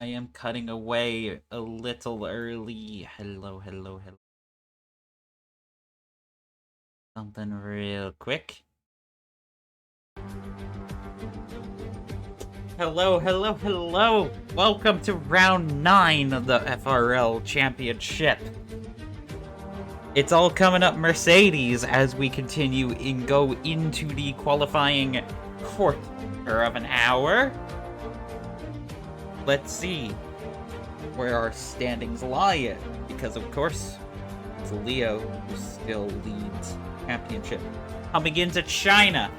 I am cutting away a little early. Hello. Something real quick. Hello. Welcome to round 9 of the FRL Championship. It's all coming up Mercedes as we continue and go into the qualifying quarter of an hour. Let's see where our standings lie, because of course it's Leo who still leads championship. Coming into China,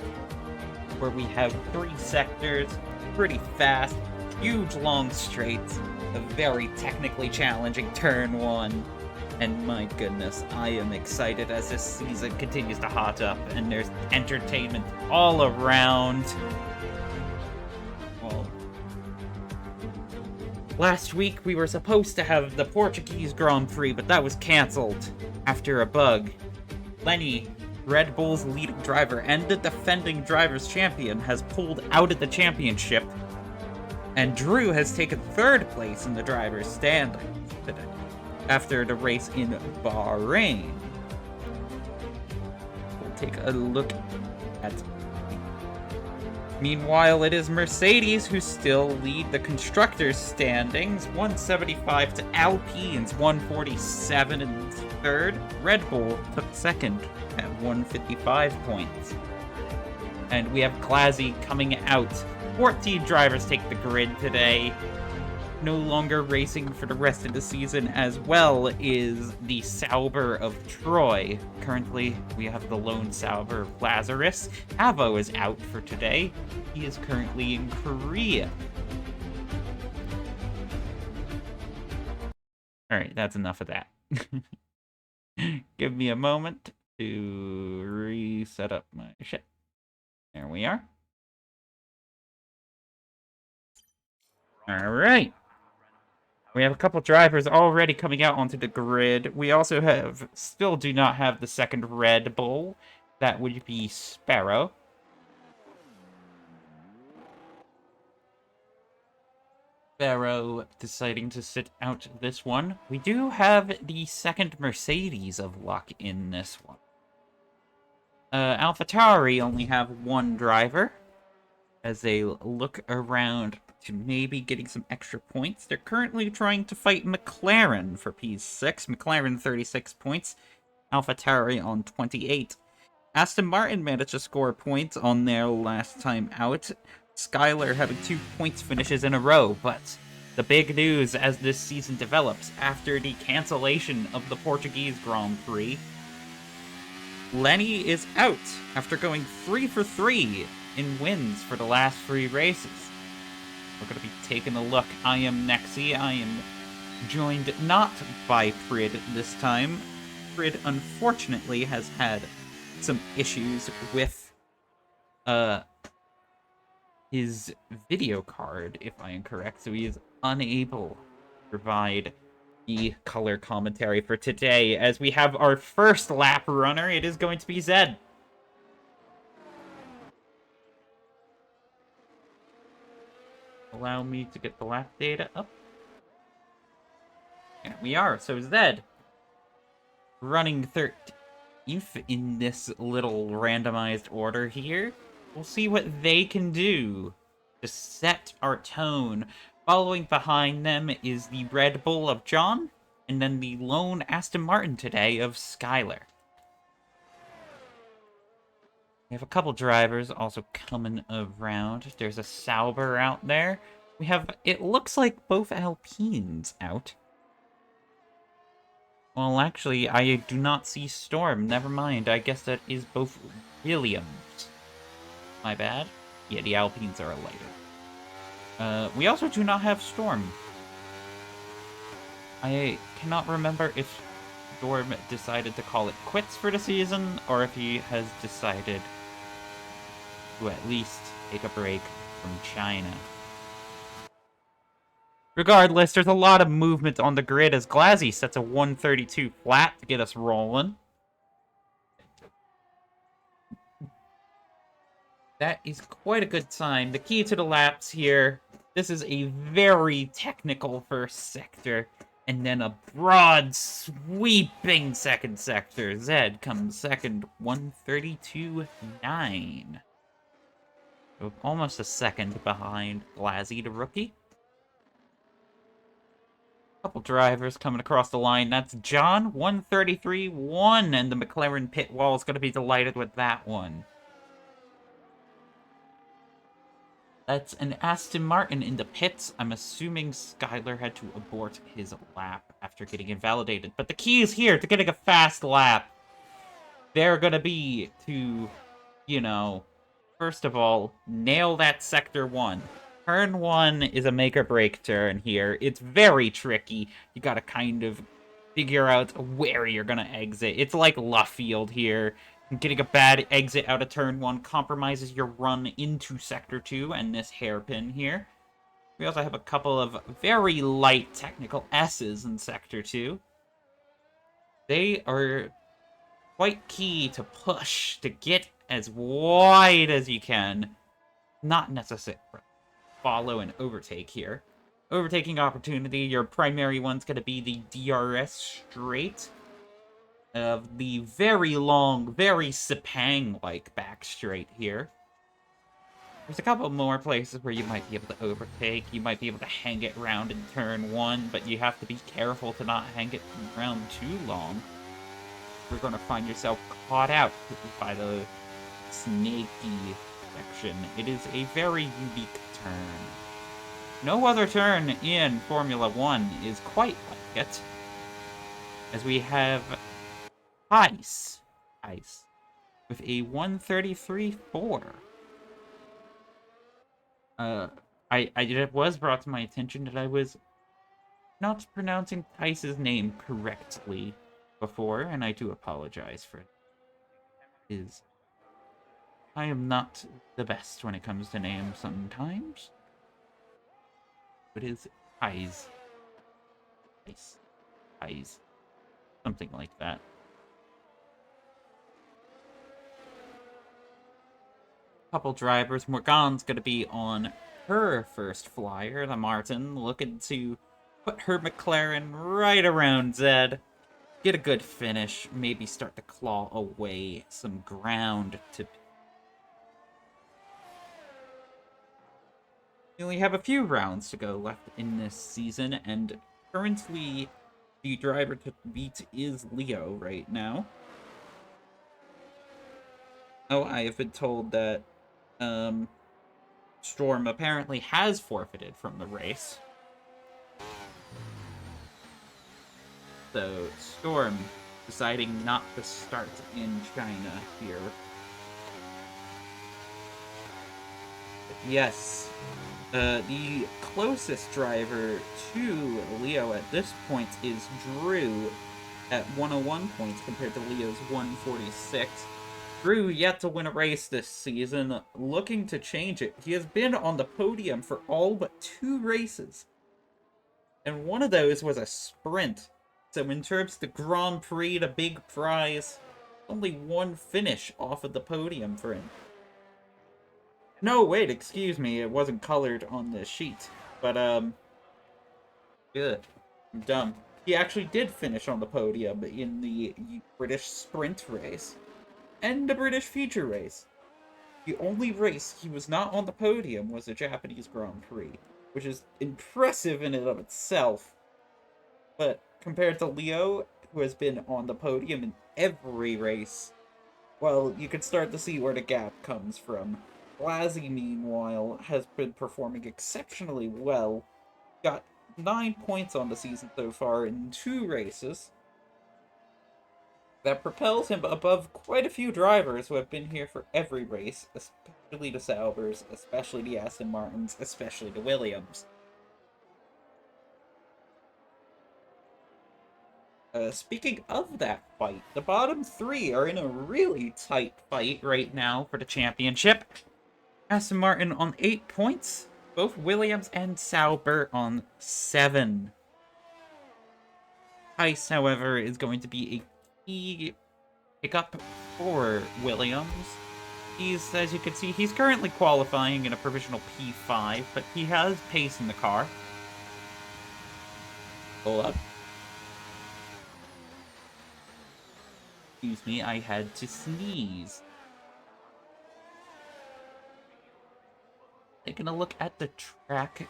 where we have 3 sectors, pretty fast, huge long straights, a very technically challenging turn 1, and my goodness, I am excited as this season continues to hot up and there's entertainment all around. Well, last week we were supposed to have the Portuguese Grand Prix, but that was cancelled after a bug. Lenny, Red Bull's leading driver and the defending drivers champion, has pulled out of the championship, and Drew has taken 3rd place in the drivers' standings today after the race in Bahrain. We'll take a look at. Meanwhile, it is Mercedes who still lead the constructors' standings, 175 to Alpine's 147 in 3rd. Red Bull took 2nd at 155 points. And we have Classy coming out. 14 drivers take the grid today. No longer racing for the rest of the season, as well is the Sauber of Troy. Currently, we have the lone Sauber of Lazarus. Avo is out for today. He is currently in Korea. Alright, that's enough of that. Give me a moment to reset up my shit. There we are. Alright. We have a couple drivers already coming out onto the grid. We also still do not have the 2nd Red Bull. That would be Sparrow. Sparrow deciding to sit out this one. We do have the 2nd Mercedes of luck in this one. AlphaTauri only have 1 driver as they look around to maybe getting some extra points. They're currently trying to fight McLaren for P6. McLaren 36 points. AlphaTauri on 28. Aston Martin managed to score points on their last time out. Skylar having 2 points finishes in a row, but the big news as this season develops after the cancellation of the Portuguese Grand Prix, Lenny is out after going 3 for 3 in wins for the last 3 races. We're going to be taking a look. I am Nexi. I am joined not by Frid this time. Frid, unfortunately, has had some issues with his video card, if I am correct, so he is unable to provide the color commentary for today. As we have our first lap runner, it is going to be Zed. Allow me to get the lap data up. There we are. So Zed, running 13th in this little randomized order here. We'll see what they can do to set our tone. Following behind them is the Red Bull of John, and then the lone Aston Martin today of Skylar. We have a couple drivers also coming around. There's a Sauber out there. We have, it looks like both Alpines out. Well, actually, I do not see Storm. Never mind. I guess that is both Williams. My bad. Yeah, the Alpines are lighter. We also do not have Storm. I cannot remember if Storm decided to call it quits for the season, or if he has decided to at least take a break from China. Regardless, there's a lot of movement on the grid as Glazzy sets a 132 flat to get us rolling. That is quite a good time. The key to the laps here This is a very technical first sector, and then a broad, sweeping second sector. Zed comes second, 132.9. So almost a second behind Blasi, the rookie. Couple drivers coming across the line. That's John, 133.1, and the McLaren pit wall is going to be delighted with that one. That's an Aston Martin in the pits. I'm assuming Skyler had to abort his lap after getting invalidated. But the key is here to getting a fast lap. They're going to be to, you know, first of all, nail that sector 1. Turn 1 is a make-or-break turn here. It's very tricky. You gotta kind of figure out where you're gonna exit. It's like Luffield here. Getting a bad exit out of turn 1 compromises your run into sector 2 and this hairpin here. We also have a couple of very light technical S's in sector 2. They are quite key to push, to get as wide as you can. Not necessary. Follow and overtake here. Overtaking opportunity, your primary one's going to be the DRS straight of the very long, very Sepang-like back straight here. There's a couple more places where you might be able to overtake. You might be able to hang it around in turn 1, but you have to be careful to not hang it around too long. You're going to find yourself caught out by the snaky section. It is a very unique turn. No other turn in Formula 1 is quite like it. As we have Ice with a 133.4. It was brought to my attention that I was not pronouncing Tice's name correctly before, and I do apologize for it. I am not the best when it comes to names sometimes. It is Ice. Something like that. Couple drivers. Morgan's going to be on her first flyer, the Martin, looking to put her McLaren right around Zed. Get a good finish, maybe start to claw away some ground to... We only have a few rounds to go left in this season, and currently the driver to beat is Leo right now. Oh, I have been told that Storm apparently has forfeited from the race. So, Storm deciding not to start in China here. But yes, the closest driver to Leo at this point is Drew at 101 points compared to Leo's 146. Drew yet to win a race this season, looking to change it. He has been on the podium for all but 2 races. And one of those was a sprint. So in terms of the Grand Prix, the big prize, only 1 finish off of the podium for him. No, wait, excuse me, it wasn't colored on the sheet. But, good. I'm dumb. He actually did finish on the podium in the British sprint race. And the British feature race. The only race he was not on the podium was the Japanese Grand Prix, which is impressive in and of itself. But compared to Leo, who has been on the podium in every race, well, you can start to see where the gap comes from. Blasi, meanwhile, has been performing exceptionally well. Got 9 points on the season so far in 2 races. That propels him above quite a few drivers who have been here for every race, especially the Saubers, especially the Aston Martins, especially the Williams. Speaking of that fight, the bottom 3 are in a really tight fight right now for the championship. Aston Martin on 8 points, both Williams and Sauber on 7. Ice, however, is going to be a key pickup for Williams. As you can see, he's currently qualifying in a provisional P5, but he has pace in the car. Hold up. Excuse me, I had to sneeze. Taking a look at the track.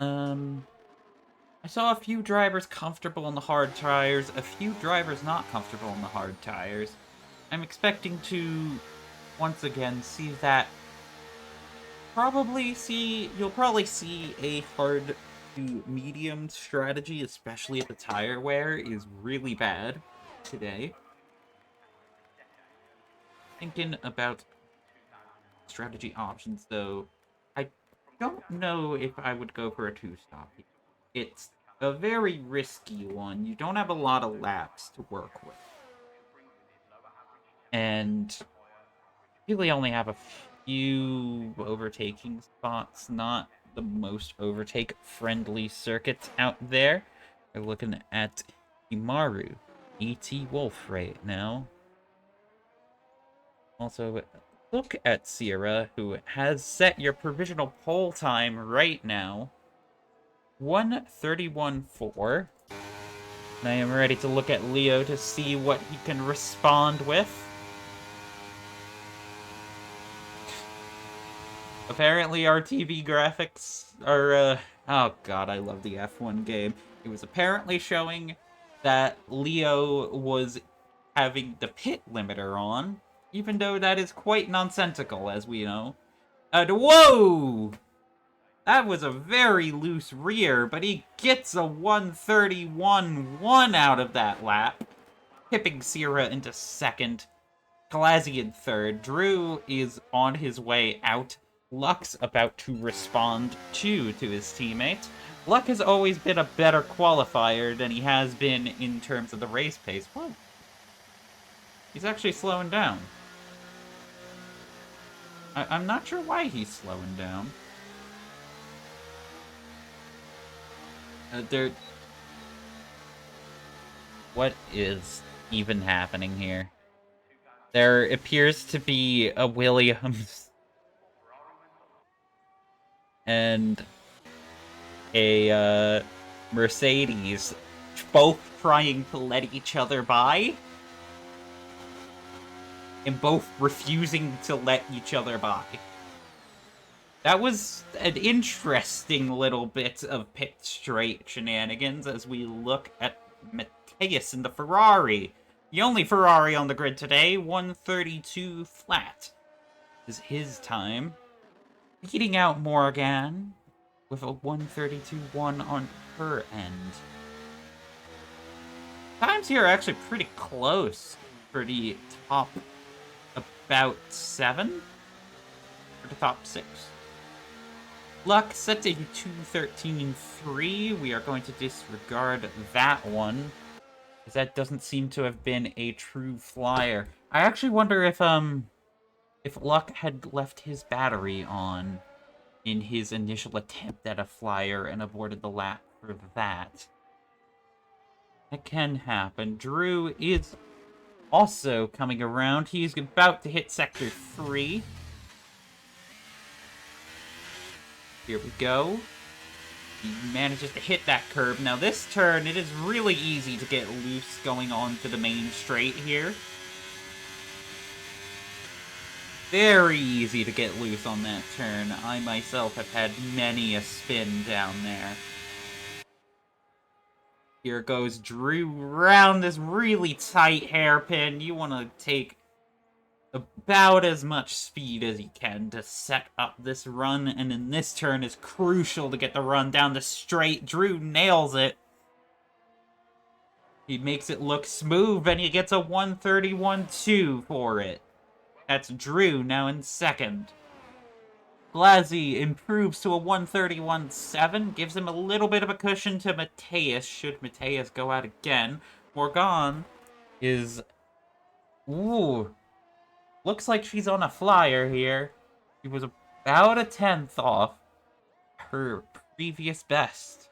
I saw a few drivers comfortable on the hard tires, a few drivers not comfortable on the hard tires. I'm expecting to once again see that. You'll probably see a hard to medium strategy, especially if the tire wear is really bad today. Thinking about strategy options though, I don't know if I would go for a two-stop. It's a very risky one. You don't have a lot of laps to work with. And really only have a few overtaking spots, not the most overtake-friendly circuits out there. We're looking at Imaru, E.T. Wolf right now. Also, look at Sierra, who has set your provisional pole time right now. 1:31.4. And I am ready to look at Leo to see what he can respond with. Apparently our TV graphics are, oh god, I love the F1 game. It was apparently showing that Leo was having the pit limiter on, even though that is quite nonsensical, as we know. Whoa! That was a very loose rear, but he gets a 1:31.1 out of that lap, tipping Sierra into second. Kalasi in third. Drew is on his way out. Luck's about to respond to his teammates. Luck has always been a better qualifier than he has been in terms of the race pace. Whoa. He's actually slowing down. I'm not sure why he's slowing down. What is even happening here? There appears to be a Williams and a Mercedes both trying to let each other by and both refusing to let each other by. That was an interesting little bit of pit straight shenanigans as we look at Mateus in the Ferrari. The only Ferrari on the grid today, 1:32 flat, is his time. Beating out Morgan with a 1:32.1 on her end. Times here are actually pretty close for the top about 7 for the top 6. Luck set to 2:13.3. We are going to disregard that one, because that doesn't seem to have been a true flyer. I actually wonder if Luck had left his battery on in his initial attempt at a flyer and aborted the lap for that. That can happen. Drew is also coming around. He's about to hit Sector 3. Here we go. He manages to hit that curb. Now this turn, it is really easy to get loose going on to the main straight here. Very easy to get loose on that turn. I myself have had many a spin down there. Here goes Drew round this really tight hairpin. You want to take about as much speed as you can to set up this run, and in this turn is crucial to get the run down the straight. Drew nails it. He makes it look smooth, and he gets a 1:31.2 for it. That's Drew now in second. Blasi improves to a 1:31.7, gives him a little bit of a cushion to Mateus, should Mateus go out again. Morgan is... Ooh. Looks like she's on a flyer here. She was about a 10th off her previous best.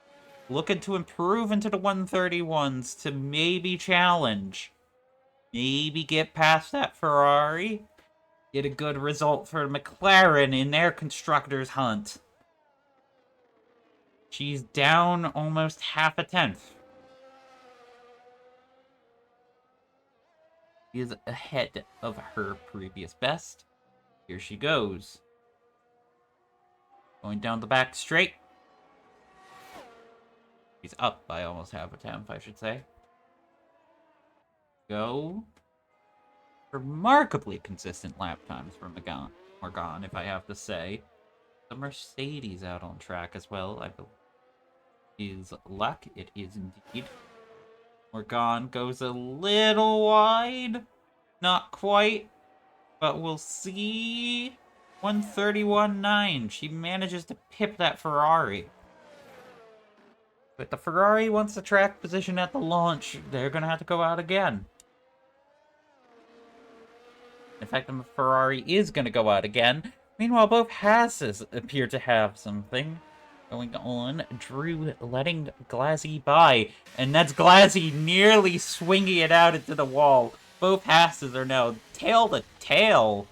Looking to improve into the 1:31s to maybe challenge. Maybe get past that Ferrari. Get a good result for McLaren in their constructors hunt. She's down almost half a tenth. She is ahead of her previous best. Here she goes. Going down the back straight. She's up by almost half a tenth, I should say. Go. Remarkably consistent lap times for Morgan, if I have to say. The Mercedes out on track as well, I believe. Is luck. It is indeed. Morgan goes a little wide. Not quite. But we'll see. 131.9. She manages to pip that Ferrari. But the Ferrari wants the track position at the launch. They're going to have to go out again. In fact, the Ferrari is going to go out again. Meanwhile, both Hasses appear to have something going on. Drew letting Glazzy by. And that's Glazzy nearly swinging it out into the wall. Both Hasses are now tail to tail.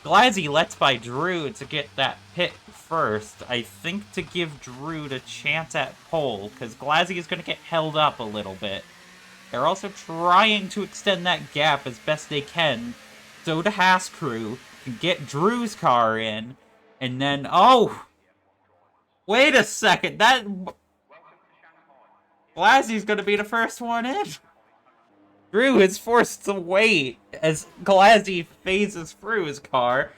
Glazzy lets by Drew to get that pit first. I think to give Drew the chance at pole, because Glazzy is going to get held up a little bit. They're also trying to extend that gap as best they can, so the Haas crew can get Drew's car in, and then, oh! Wait a second, that... Glazzy's going to be the first one in. Drew is forced to wait as Glazzy phases through his car.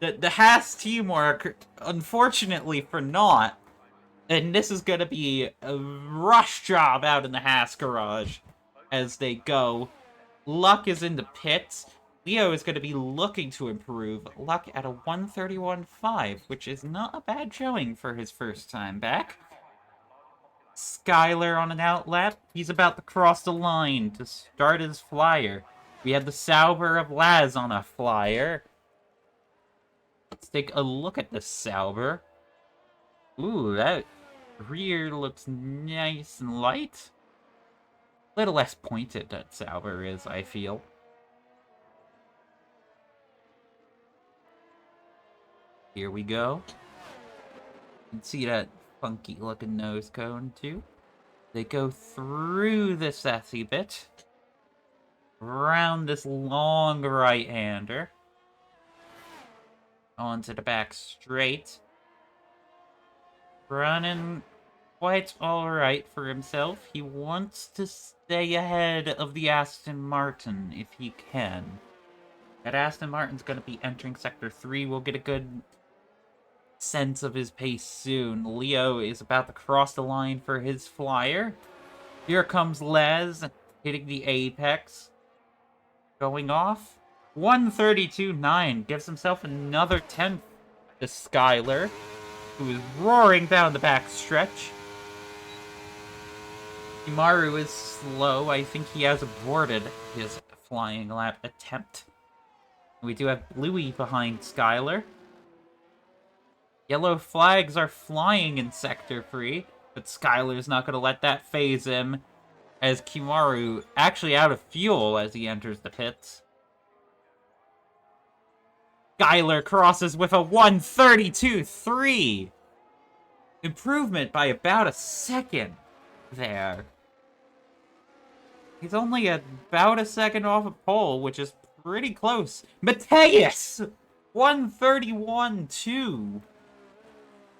The Haas teamwork, unfortunately for naught, and this is going to be a rush job out in the Haas garage as they go. Luck is in the pits. Leo is going to be looking to improve. Luck at a 131.5, which is not a bad showing for his first time back. Skyler on an outlet. He's about to cross the line to start his flyer. We have the Sauber of Laz on a flyer. Let's take a look at the Sauber. Ooh, that rear looks nice and light. A little less pointed that Sauber is, I feel. Here we go. You can see that funky looking nose cone too. They go through the sassy bit. Around this long right-hander. Onto the back straight. Running quite alright for himself. He wants to stay ahead of the Aston Martin if he can. That Aston Martin's going to be entering Sector 3. We'll get a good sense of his pace soon. Leo is about to cross the line for his flyer. Here comes Les, hitting the apex. Going off. 132.9 gives himself another 10th to Skyler, who is roaring down the back stretch. Imaru is slow. I think he has aborted his flying lap attempt. We do have Bluey behind Skyler. Yellow flags are flying in Sector 3, but Skyler's not going to let that phase him, as Kimaru actually out of fuel as he enters the pits. Skyler crosses with a 132.3. Improvement by about a second there. He's only about a second off of pole, which is pretty close. Mateus! 131.2.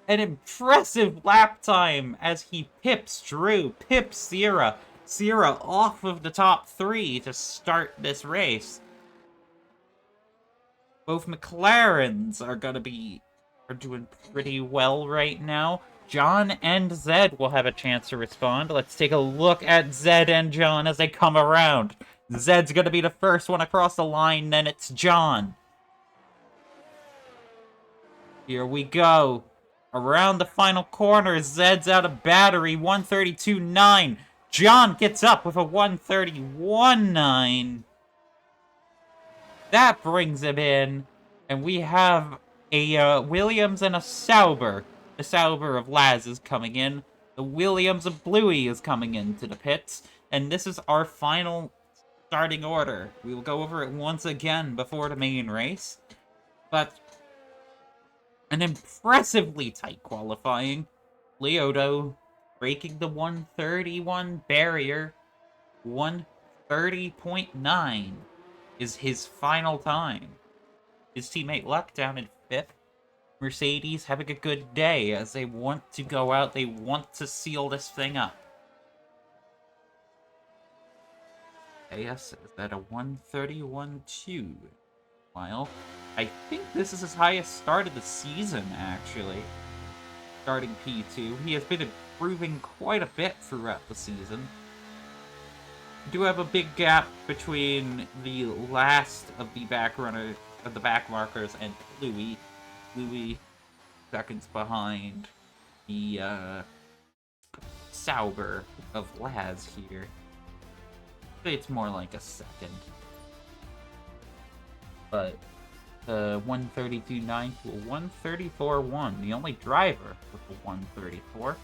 An impressive lap time as he pips Drew, pips Sierra. Sierra off of the top 3 to start this race. Both McLarens are doing pretty well right now. John and Zed will have a chance to respond. Let's take a look at Zed and John as they come around. Zed's gonna be the first one across the line, then it's John. Here we go. Around the final corner, Zed's out of battery, 132.9. John gets up with a 131.9. That brings him in, and we have a Williams and a Sauber. The Sauber of Laz is coming in. The Williams of Bluey is coming into the pits. And this is our final starting order. We will go over it once again before the main race. But an impressively tight qualifying. Leoto breaking the 131 barrier. 130.9 is his final time. His teammate Luck down in 5th. Mercedes having a good day as they want to go out. They want to seal this thing up. AS is at a 131.2. While I think this is his highest start of the season, actually. Starting P2. He has been improving quite a bit throughout the season. We do have a big gap between the last of the back markers and Louis. Louis seconds behind the Sauber of Laz here. It's more like a second. But the 132.9 to a 134.1, the only driver with a 134.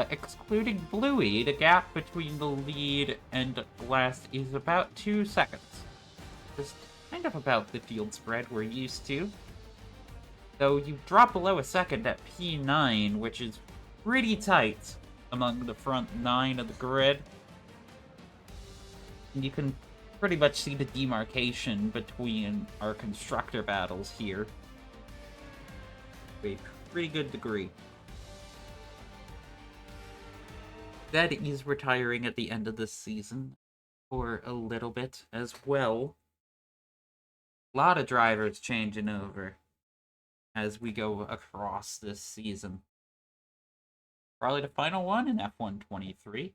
Excluding Bluey, the gap between the lead and last is about 2 seconds. Just kind of about the field spread we're used to. Though you drop below a second at P9, which is pretty tight among the front 9 of the grid. And you can pretty much see the demarcation between our constructor battles here to a pretty good degree. That is retiring at the end of this season for a little bit as well. A lot of drivers changing over as we go across this season. Probably the final one in F123.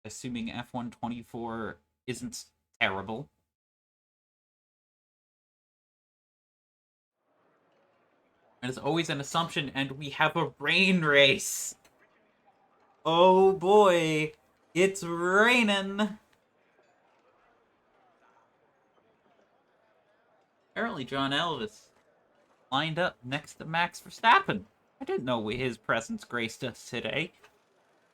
Assuming F124 isn't terrible. And it's always an assumption, and we have a rain race. Oh boy, it's raining. Apparently John Elvis lined up next to Max Verstappen. I didn't know his presence graced us today.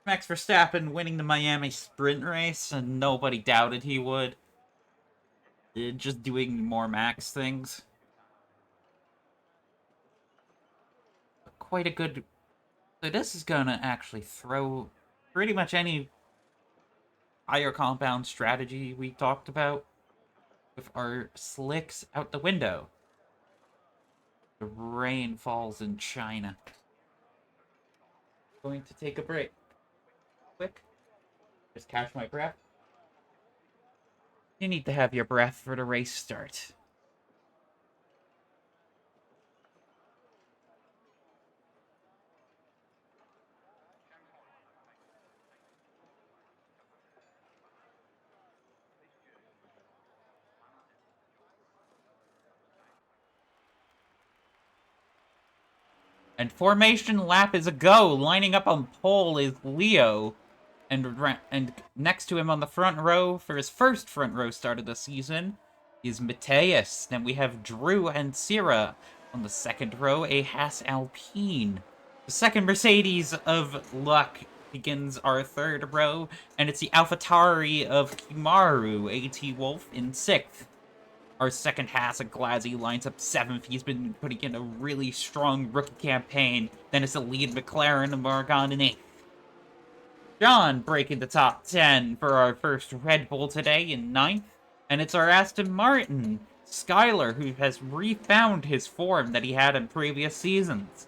Max Verstappen winning the Miami sprint race, and nobody doubted he would. Just doing more Max things. Quite a good... So this is gonna actually throw pretty much any higher compound strategy we talked about with our slicks out the window. The rain falls in China. Going to take a break. Quick. Just catch my breath. You need to have your breath for the race start. And formation lap is a go. Lining up on pole is Leo. And next to him on the front row, for his first front row start of the season, is Mateus. Then we have Drew and Sierra on the second row, a Haas Alpine. The second Mercedes of Luck begins our third row, and it's the AlphaTauri of Kimaru, AT Wolf, in 6th. Our second Haas of Glazzy lines up 7th. He's been putting in a really strong rookie campaign. Then it's the lead McLaren of Morgan in 8th. John breaking the top 10 for our first Red Bull today in 9th. And it's our Aston Martin, Skylar, who has refound his form that he had in previous seasons.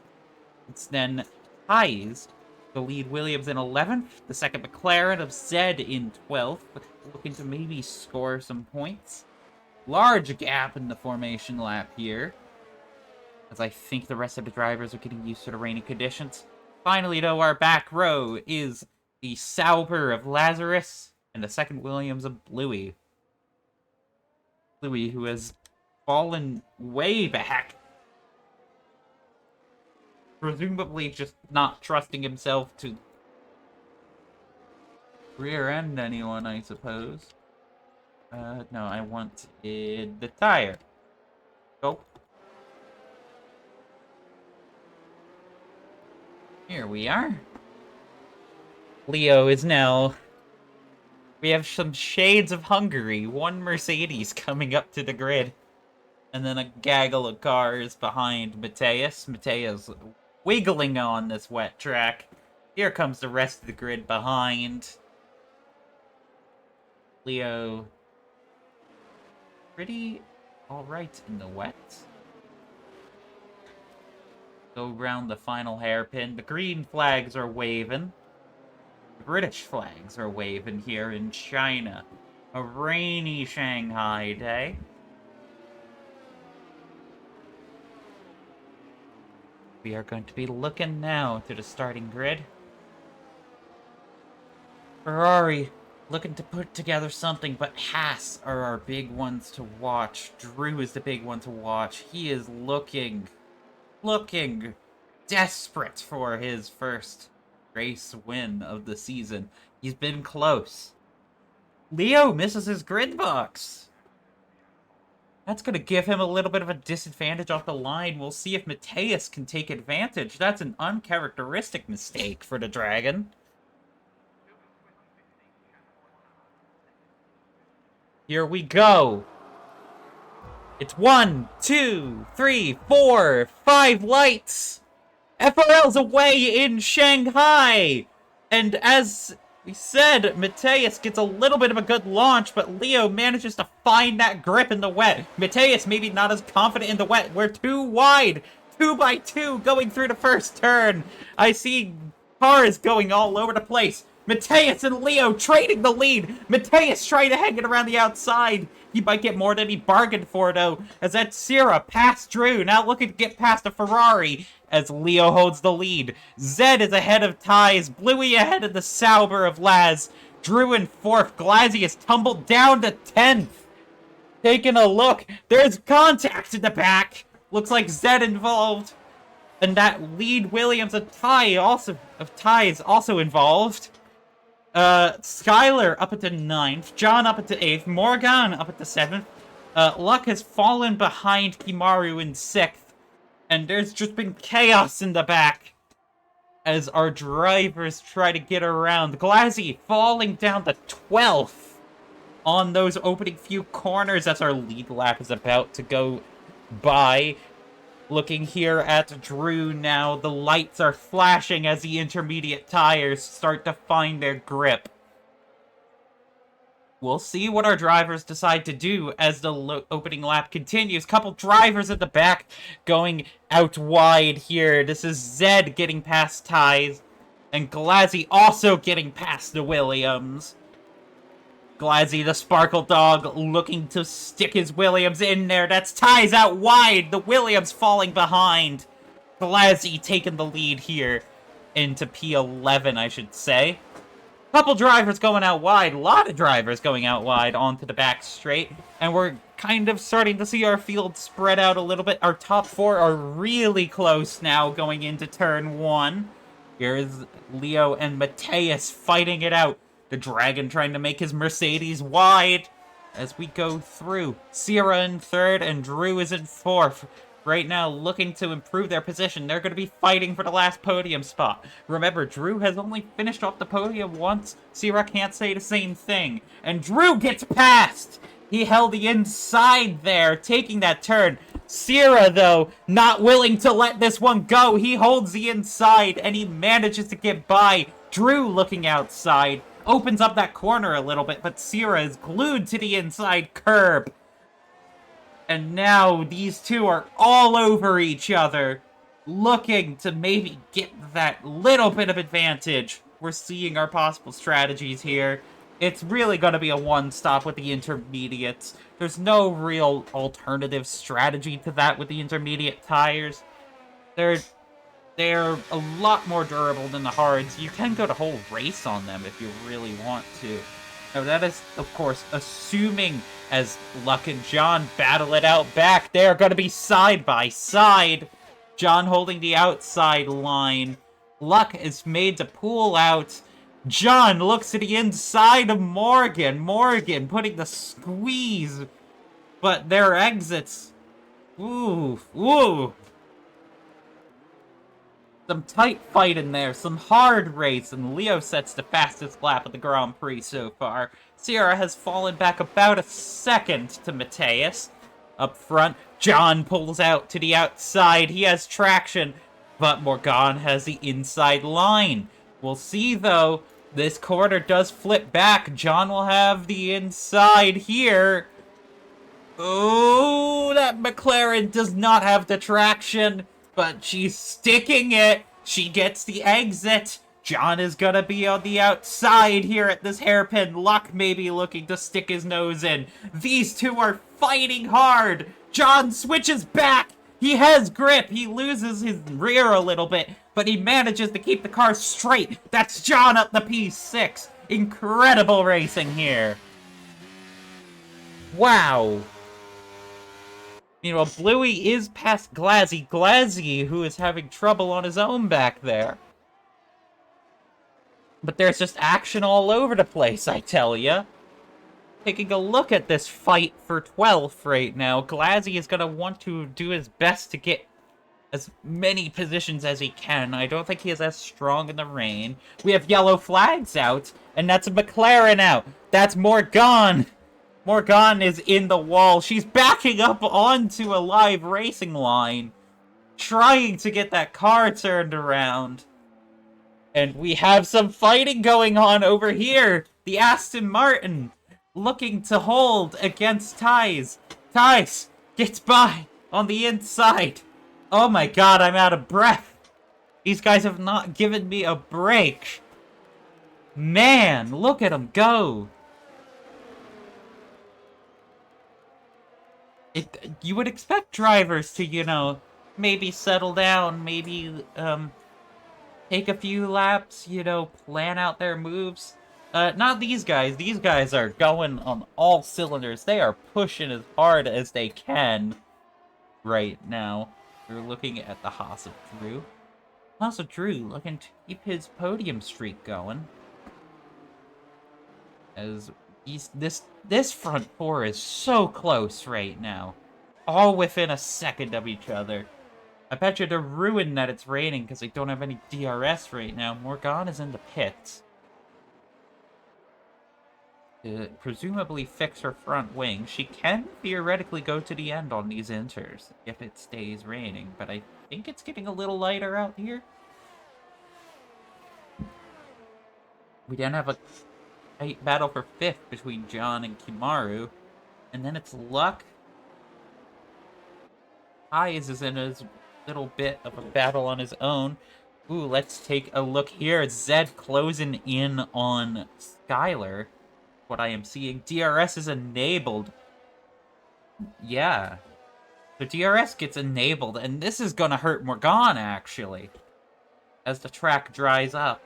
It's then Hayes, the lead Williams in 11th, the second McLaren of Zed in 12th, looking to maybe score some points. Large gap in the formation lap here, as I think the rest of the drivers are getting used to the rainy conditions. Finally, though, our back row is the Sauber of Lazarus and the second Williams of Bluey. Bluey, who has fallen way back. Presumably just not trusting himself to rear-end anyone, I suppose. No, I wanted the tire. Go. Here we are. Leo is now We have some shades of Hungary. One Mercedes coming up to the grid. And then a gaggle of cars behind Mateus. Mateus wiggling on this wet track. Here comes the rest of the grid behind. Leo, pretty alright in the wet. Go round the final hairpin. The green flags are waving. The British flags are waving here in China. A rainy Shanghai day. We are going to be looking now to the starting grid. Ferrari looking to put together something, but Haas are our big ones to watch. Drew is the big one to watch. He is looking desperate for his first race win of the season. He's been close. Leo misses his grid box. That's going to give him a little bit of a disadvantage off the line. We'll see if Mateus can take advantage. That's an uncharacteristic mistake for the Dragon. Here we go. It's 1, 2, 3, 4, 5 lights. FRL's away in Shanghai. And as we said, Mateus gets a little bit of a good launch, but Leo manages to find that grip in the wet. Mateus maybe not as confident in the wet. We're too wide. 2 by 2 going through the first turn. I see cars going all over the place. Mateus and Leo trading the lead. Mateus trying to hang it around the outside. He might get more than he bargained for, though, as that Sierra past Drew, now looking to get past a Ferrari, as Leo holds the lead. Zed is ahead of Ties, Bluey ahead of the Sauber of Laz. Drew in 4th, Glazzy has tumbled down to 10th. Taking a look, there's contact in the back. Looks like Zed involved. And that lead Williams of Ties also involved. Skylar up at the 9th, John up at the 8th, Morgan up at the 7th. Luck has fallen behind Kimaru in 6th. And there's just been chaos in the back as our drivers try to get around. Glazzy falling down to 12th on those opening few corners as our lead lap is about to go by. Looking here at Drew now, the lights are flashing as the intermediate tires start to find their grip. We'll see what our drivers decide to do as the opening lap continues. Couple drivers at the back going out wide here. This is Zed getting past Ties, and Glazzy also getting past the Williams. Glazzy, the Sparkle Dog, looking to stick his Williams in there. That's Ties out wide. The Williams falling behind. Glazzy taking the lead here into P11, I should say. Couple drivers going out wide. A lot of drivers going out wide onto the back straight. And we're kind of starting to see our field spread out a little bit. Our top 4 are really close now going into turn 1. Here's Leo and Mateus fighting it out. The Dragon trying to make his Mercedes wide as we go through. Sierra in 3rd and Drew is in 4th. Right now looking to improve their position. They're going to be fighting for the last podium spot. Remember, Drew has only finished off the podium once. Sierra can't say the same thing. And Drew gets past! He held the inside there, taking that turn. Sierra, though, not willing to let this one go. He holds the inside and he manages to get by. Drew looking outside. Opens up that corner a little bit, but Sierra is glued to the inside curb. And now these two are all over each other, looking to maybe get that little bit of advantage. We're seeing our possible strategies here. It's really going to be a one-stop with the intermediates. There's no real alternative strategy to that with the intermediate tires. They're a lot more durable than the hards. You can go the whole race on them if you really want to. Now that is, of course, assuming as Luck and John battle it out back. They're going to be side by side. John holding the outside line. Luck is made to pull out. John looks to the inside of Morgan. Morgan putting the squeeze. But their exits. Ooh. Some tight fight in there, some hard race, and Leo sets the fastest lap of the Grand Prix so far. Sierra has fallen back about a second to Mateus. Up front, John pulls out to the outside. He has traction, but Morgan has the inside line. We'll see, though. This corner does flip back. John will have the inside here. Oh, that McLaren does not have the traction, but she's sticking it. She gets the exit. John is gonna be on the outside here at this hairpin. Luck maybe looking to stick his nose in. These two are fighting hard. John switches back. He has grip. He loses his rear a little bit, but he manages to keep the car straight. That's John up the P6. Incredible racing here. Wow. Meanwhile, Bluey is past Glazzy. Glazzy, who is having trouble on his own back there. But there's just action all over the place, I tell ya. Taking a look at this fight for 12th right now, Glazzy is going to want to do his best to get as many positions as he can. I don't think he is as strong in the rain. We have yellow flags out, and that's a McLaren out. That's Morgan. Morgan is in the wall. She's backing up onto a live racing line, trying to get that car turned around. And we have some fighting going on over here. The Aston Martin looking to hold against Ties. Ties gets by on the inside. Oh my god, I'm out of breath. These guys have not given me a break. Man, look at them go. You would expect drivers to, you know, maybe settle down, maybe take a few laps, you know, plan out their moves. Not these guys. These guys are going on all cylinders. They are pushing as hard as they can right now. We're looking at the Haas of Drew. Haas of Drew looking to keep his podium streak going. As this front four is so close right now. All within a second of each other. I bet you they're ruined that it's raining because they don't have any DRS right now. Morgan is in the pits. To presumably fix her front wing. She can theoretically go to the end on these inters if it stays raining, but I think it's getting a little lighter out here. We then have a tight battle for 5th between John and Kimaru, and then it's Luck. Hayes is in a little bit of a battle on his own. Ooh, let's take a look here. Zed closing in on Skylar. What I am seeing. DRS is enabled. Yeah. The DRS gets enabled, and this is gonna hurt Morgan, actually. As the track dries up.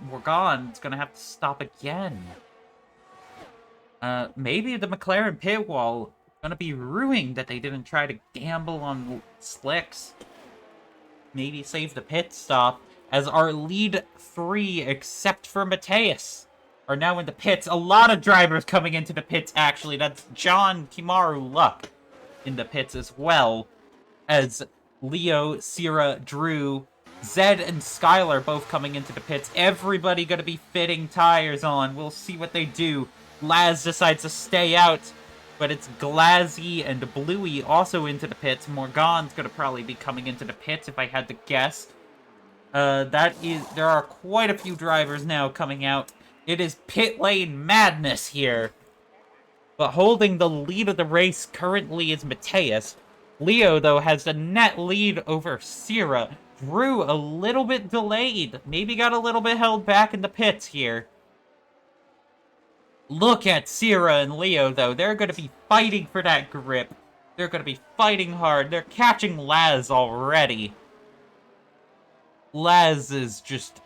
Morgan's gonna have to stop again. Maybe the McLaren pit wall gonna be ruined that they didn't try to gamble on slicks. Maybe save the pit stop, as our lead 3, except for Mateus, are now in the pits. A lot of drivers coming into the pits, actually. That's John, Kimaru, Luck in the pits as well, as Leo, Sierra, Drew, Zed, and Skylar both coming into the pits. Everybody gonna be fitting tires on. We'll see what they do. Laz decides to stay out, but it's Glazzy and Bluey also into the pits. Morgan's gonna probably be coming into the pits if I had to guess. There are quite a few drivers now coming out. It is pit lane madness here. But holding the lead of the race currently is Mateus. Leo, though, has the net lead over Sierra. Drew, a little bit delayed. Maybe got a little bit held back in the pits here. Look at Sierra and Leo, though. They're going to be fighting for that grip. They're going to be fighting hard. They're catching Laz already. Laz is just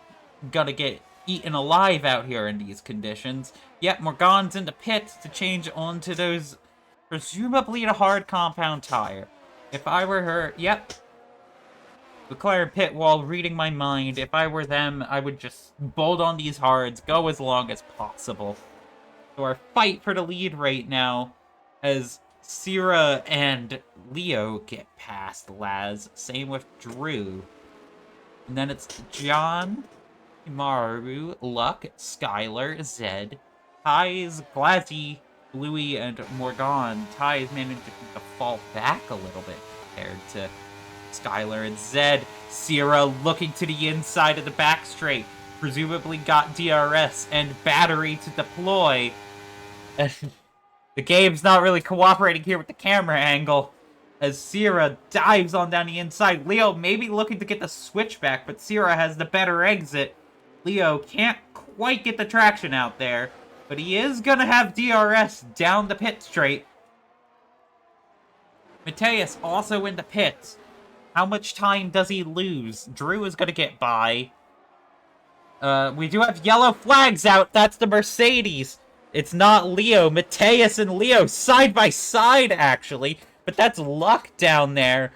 going to get eaten alive out here in these conditions. Yep, Morgan's in the pits to change onto those, presumably the hard compound tire. If I were her, yep. McLaren pit wall reading my mind. If I were them, I would just bolt on these hards, go as long as possible. So our fight for the lead right now, as Sierra and Leo get past Laz. Same with Drew. And then it's John, Maru, Luck, Skylar, Zed, Ty's, Glazzy, Louie, and Morgan. Ty's managed to fall back a little bit compared to Skylar and Zed. Sierra looking to the inside of the back straight. Presumably got DRS and battery to deploy. The game's not really cooperating here with the camera angle. As Sierra dives on down the inside. Leo maybe looking to get the switchback, but Sierra has the better exit. Leo can't quite get the traction out there, but he is going to have DRS down the pit straight. Mateus also in the pits. How much time does he lose? Drew is going to get by. We do have yellow flags out. That's the Mercedes. It's not Leo. Mateus and Leo side by side, actually. But that's Luck down there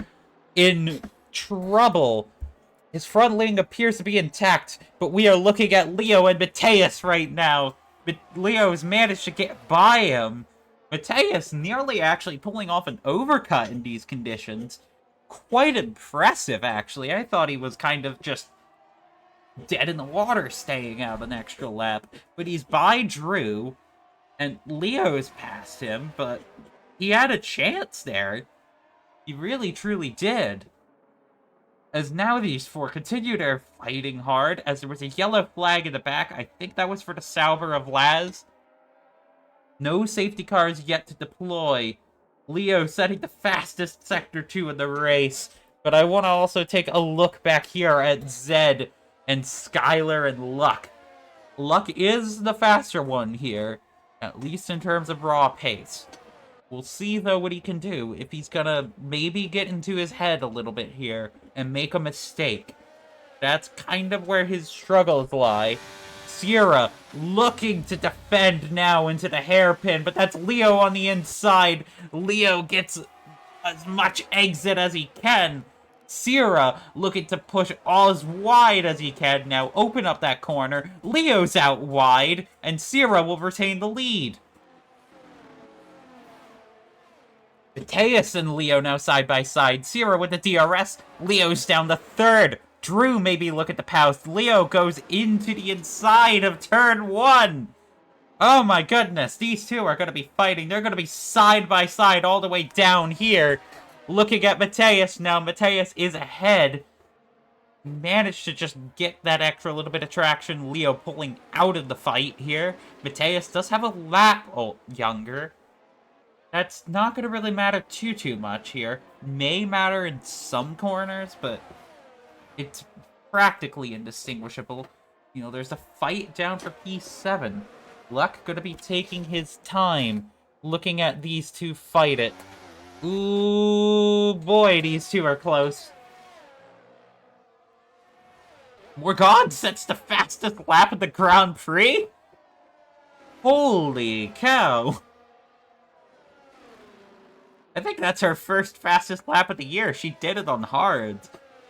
in trouble. His front wing appears to be intact, but we are looking at Leo and Mateus right now. But Leo has managed to get by him. Mateus nearly actually pulling off an overcut in these conditions. Quite impressive, actually. I thought he was kind of just dead in the water staying out an extra lap. But he's by Drew, and Leo's past him, but he had a chance there. He really, truly did. As now these four continue their fighting hard, as there was a yellow flag in the back. I think that was for the Sauber of Laz. No safety cars yet to deploy. Leo setting the fastest Sector 2 in the race. But I want to also take a look back here at Zed and Skylar and Luck. Luck is the faster one here, at least in terms of raw pace. We'll see, though, what he can do, if he's gonna maybe get into his head a little bit here and make a mistake. That's kind of where his struggles lie. Sierra looking to defend now into the hairpin, but that's Leo on the inside. Leo gets as much exit as he can. Sierra looking to push all as wide as he can now. Open up that corner. Leo's out wide, and Sierra will retain the lead. Mateus and Leo now side by side. Sierra with the DRS. Leo's down to third. Drew maybe look at the post. Leo goes into the inside of turn 1. Oh my goodness. These two are going to be fighting. They're going to be side by side all the way down here. Looking at Mateus now. Mateus is ahead. Managed to just get that extra little bit of traction. Leo pulling out of the fight here. Mateus does have a lap younger. That's not going to really matter too much here. May matter in some corners, but it's practically indistinguishable. You know, there's a fight down for P7. Luck going to be taking his time looking at these two fight it. Ooh, boy, these two are close. Morgan sets the fastest lap of the Grand Prix? Holy cow. I think that's her first fastest lap of the year. She did it on hard.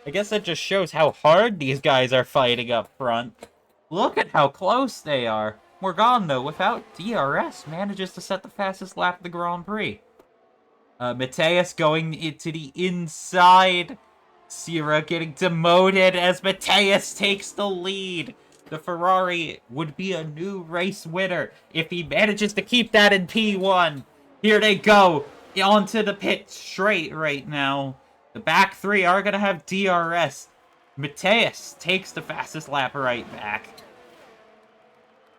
I guess that just shows how hard these guys are fighting up front. Look at how close they are. Morgan, though, without DRS, manages to set the fastest lap of the Grand Prix. Mateus going into the inside. Sierra getting demoted as Mateus takes the lead. The Ferrari would be a new race winner if he manages to keep that in P1. Here they go. Onto the pit straight right now. The back three are going to have DRS. Mateus takes the fastest lap right back.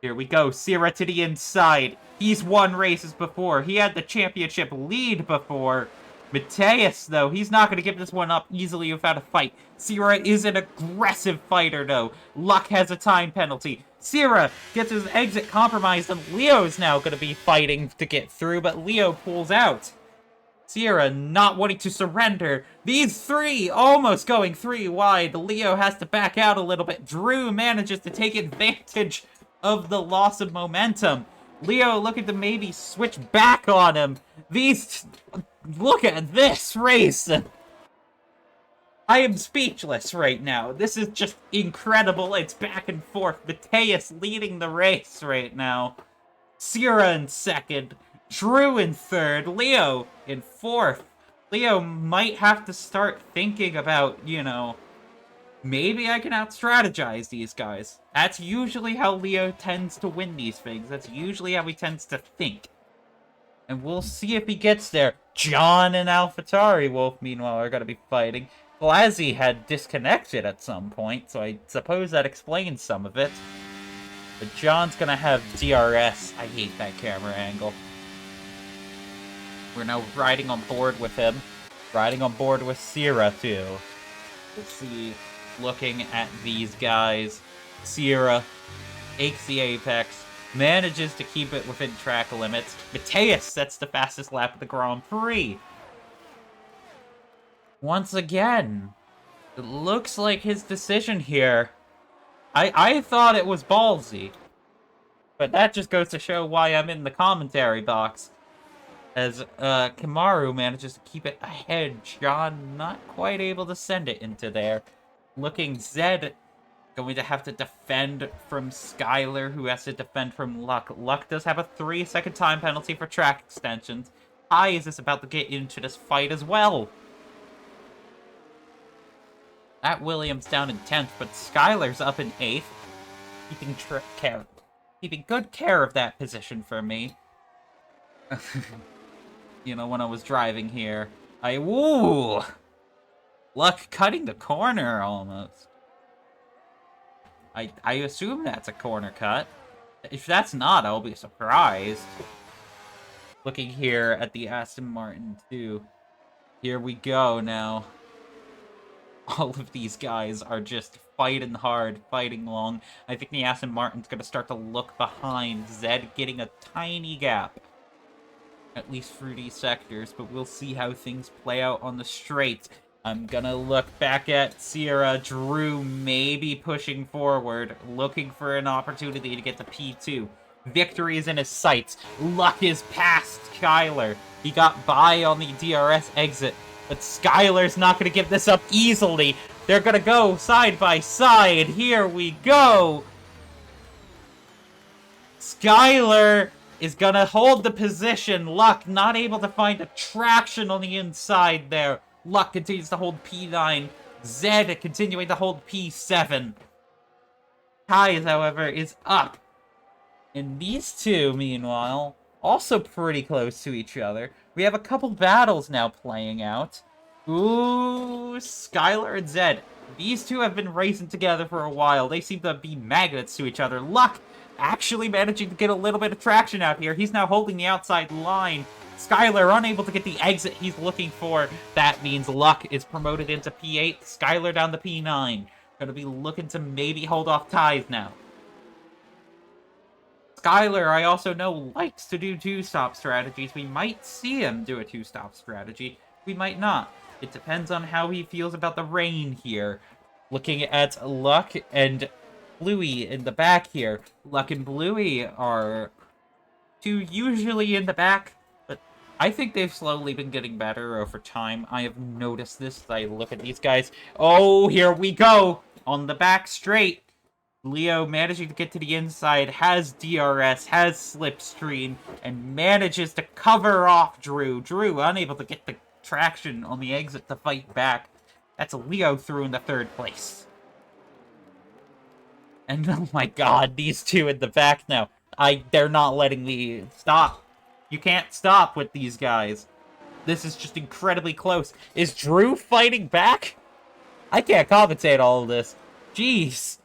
Here we go. Sierra to the inside. He's won races before. He had the championship lead before. Mateus, though, he's not going to give this one up easily without a fight. Sierra is an aggressive fighter, though. Luck has a time penalty. Sierra gets his exit compromised, and Leo's now going to be fighting to get through, but Leo pulls out. Sierra not wanting to surrender. These three almost going 3 wide. Leo has to back out a little bit. Drew manages to take advantage of the loss of momentum. Leo looking to maybe switch back on him. Look at this race. I am speechless right now. This is just incredible. It's back and forth. Mateus leading the race right now. Sierra in second. Drew in third. Leo in fourth. Leo might have to start thinking about, you know, maybe I can out-strategize these guys. That's usually how Leo tends to win these things. That's usually how he tends to think. And we'll see if he gets there. John and AlphaTauri Wolf, meanwhile, are going to be fighting. Blazzy had disconnected at some point, so I suppose that explains some of it. But John's going to have DRS. I hate that camera angle. We're now riding on board with him. Riding on board with Sierra, too. We'll see, looking at these guys. Sierra aches the apex. Manages to keep it within track limits. Mateus sets the fastest lap of the Grand Prix. Once again, it looks like his decision here. I thought it was ballsy. But that just goes to show why I'm in the commentary box. As Kamaru manages to keep it ahead. John not quite able to send it into there. Looking Zed going to have to defend from Skylar, who has to defend from Luck. Luck does have a 3-second time penalty for track extensions. Is this about to get into this fight as well? That Williams down in 10th, but Skylar's up in 8th. Keeping good care of that position for me. You know, when I was driving here. Woo! Luck cutting the corner, almost. I assume that's a corner cut. If that's not, I'll be surprised. Looking here at the Aston Martin, too. Here we go, now. All of these guys are just fighting hard, fighting long. I think the Aston Martin's going to start to look behind. Zed getting a tiny gap. At least through these sectors, but we'll see how things play out on the straight. I'm gonna look back at Sierra. Drew maybe pushing forward, looking for an opportunity to get to P2. Victory is in his sights. Luck is past Skylar. He got by on the DRS exit, but Skylar's not gonna give this up easily. They're gonna go side by side. Here we go. Skylar is gonna hold the position. Luck not able to find a traction on the inside there. Luck continues to hold P9. Zed continuing to hold P7. Ties, however, is up. And these two, meanwhile, also pretty close to each other. We have a couple battles now playing out. Ooh, Skylar and Zed. These two have been racing together for a while. They seem to be magnets to each other. Luck actually managing to get a little bit of traction out here. He's now holding the outside line. Skylar unable to get the exit he's looking for. That means Luck is promoted into P8. Skylar down to P9. Gonna be looking to maybe hold off ties now. Skylar, I also know, likes to do two-stop strategies. We might see him do a two-stop strategy. We might not. It depends on how he feels about the rain here. Looking at Luck and Bluey in the back here. Luck and Bluey are two usually in the back, but I think they've slowly been getting better over time. I have noticed this as I look at these guys. Oh, here we go! On the back straight. Leo managing to get to the inside, has DRS, has Slipstream, and manages to cover off Drew. Drew unable to get the traction on the exit to fight back. That's Leo through in the third place. And oh my god, these two in the back now. They're not letting me stop. You can't stop with these guys. This is just incredibly close. Is Drew fighting back? I can't commentate all of this. Jeez.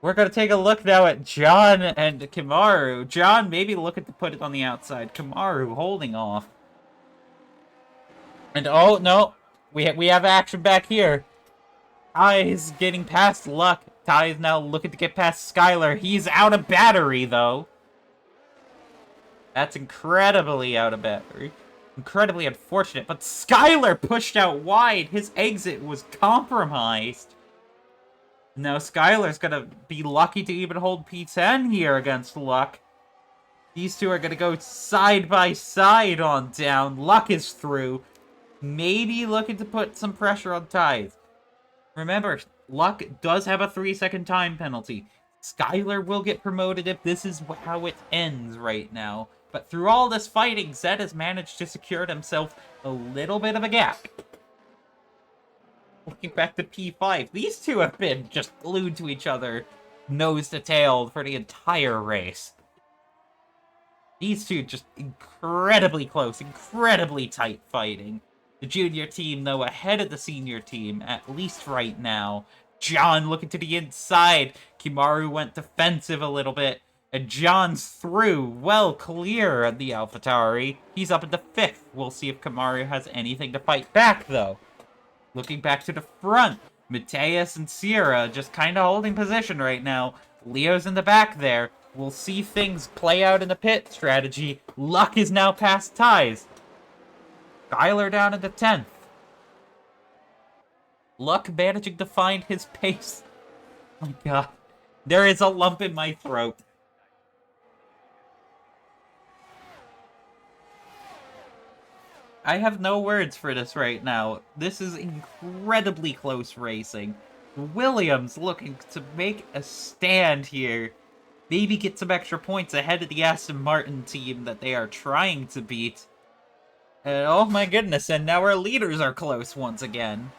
We're going to take a look now at John and Kamaru. John maybe looking to put it on the outside. Kamaru holding off. And oh, no. We have action back here. Ty is getting past Luck. Ty is now looking to get past Skylar. He's out of battery, though. That's incredibly out of battery. Incredibly unfortunate. But Skylar pushed out wide. His exit was compromised. Now Skylar's gonna be lucky to even hold P10 here against Luck. These two are gonna go side by side on down. Luck is through. Maybe looking to put some pressure on Ties. Remember, Luck does have a 3-second time penalty. Skylar will get promoted if this is how it ends right now. But through all this fighting, Zed has managed to secure himself a little bit of a gap. Looking back to P5, these two have been just glued to each other, nose to tail, for the entire race. These two just incredibly close, incredibly tight fighting. The junior team, though, ahead of the senior team, at least right now. John looking to the inside. Kimaru went defensive a little bit. And John's through, well clear of the AlphaTauri. He's up into 5th. We'll see if Kimaru has anything to fight back, though. Looking back to the front, Mateus and Sierra just kind of holding position right now. Leo's in the back there. We'll see things play out in the pit strategy. Luck is now past ties. Skyler down in the 10th. Luck managing to find his pace. Oh my god. There is a lump in my throat. I have no words for this right now. This is incredibly close racing. Williams looking to make a stand here. Maybe get some extra points ahead of the Aston Martin team that they are trying to beat. And oh my goodness, and now our leaders are close once again.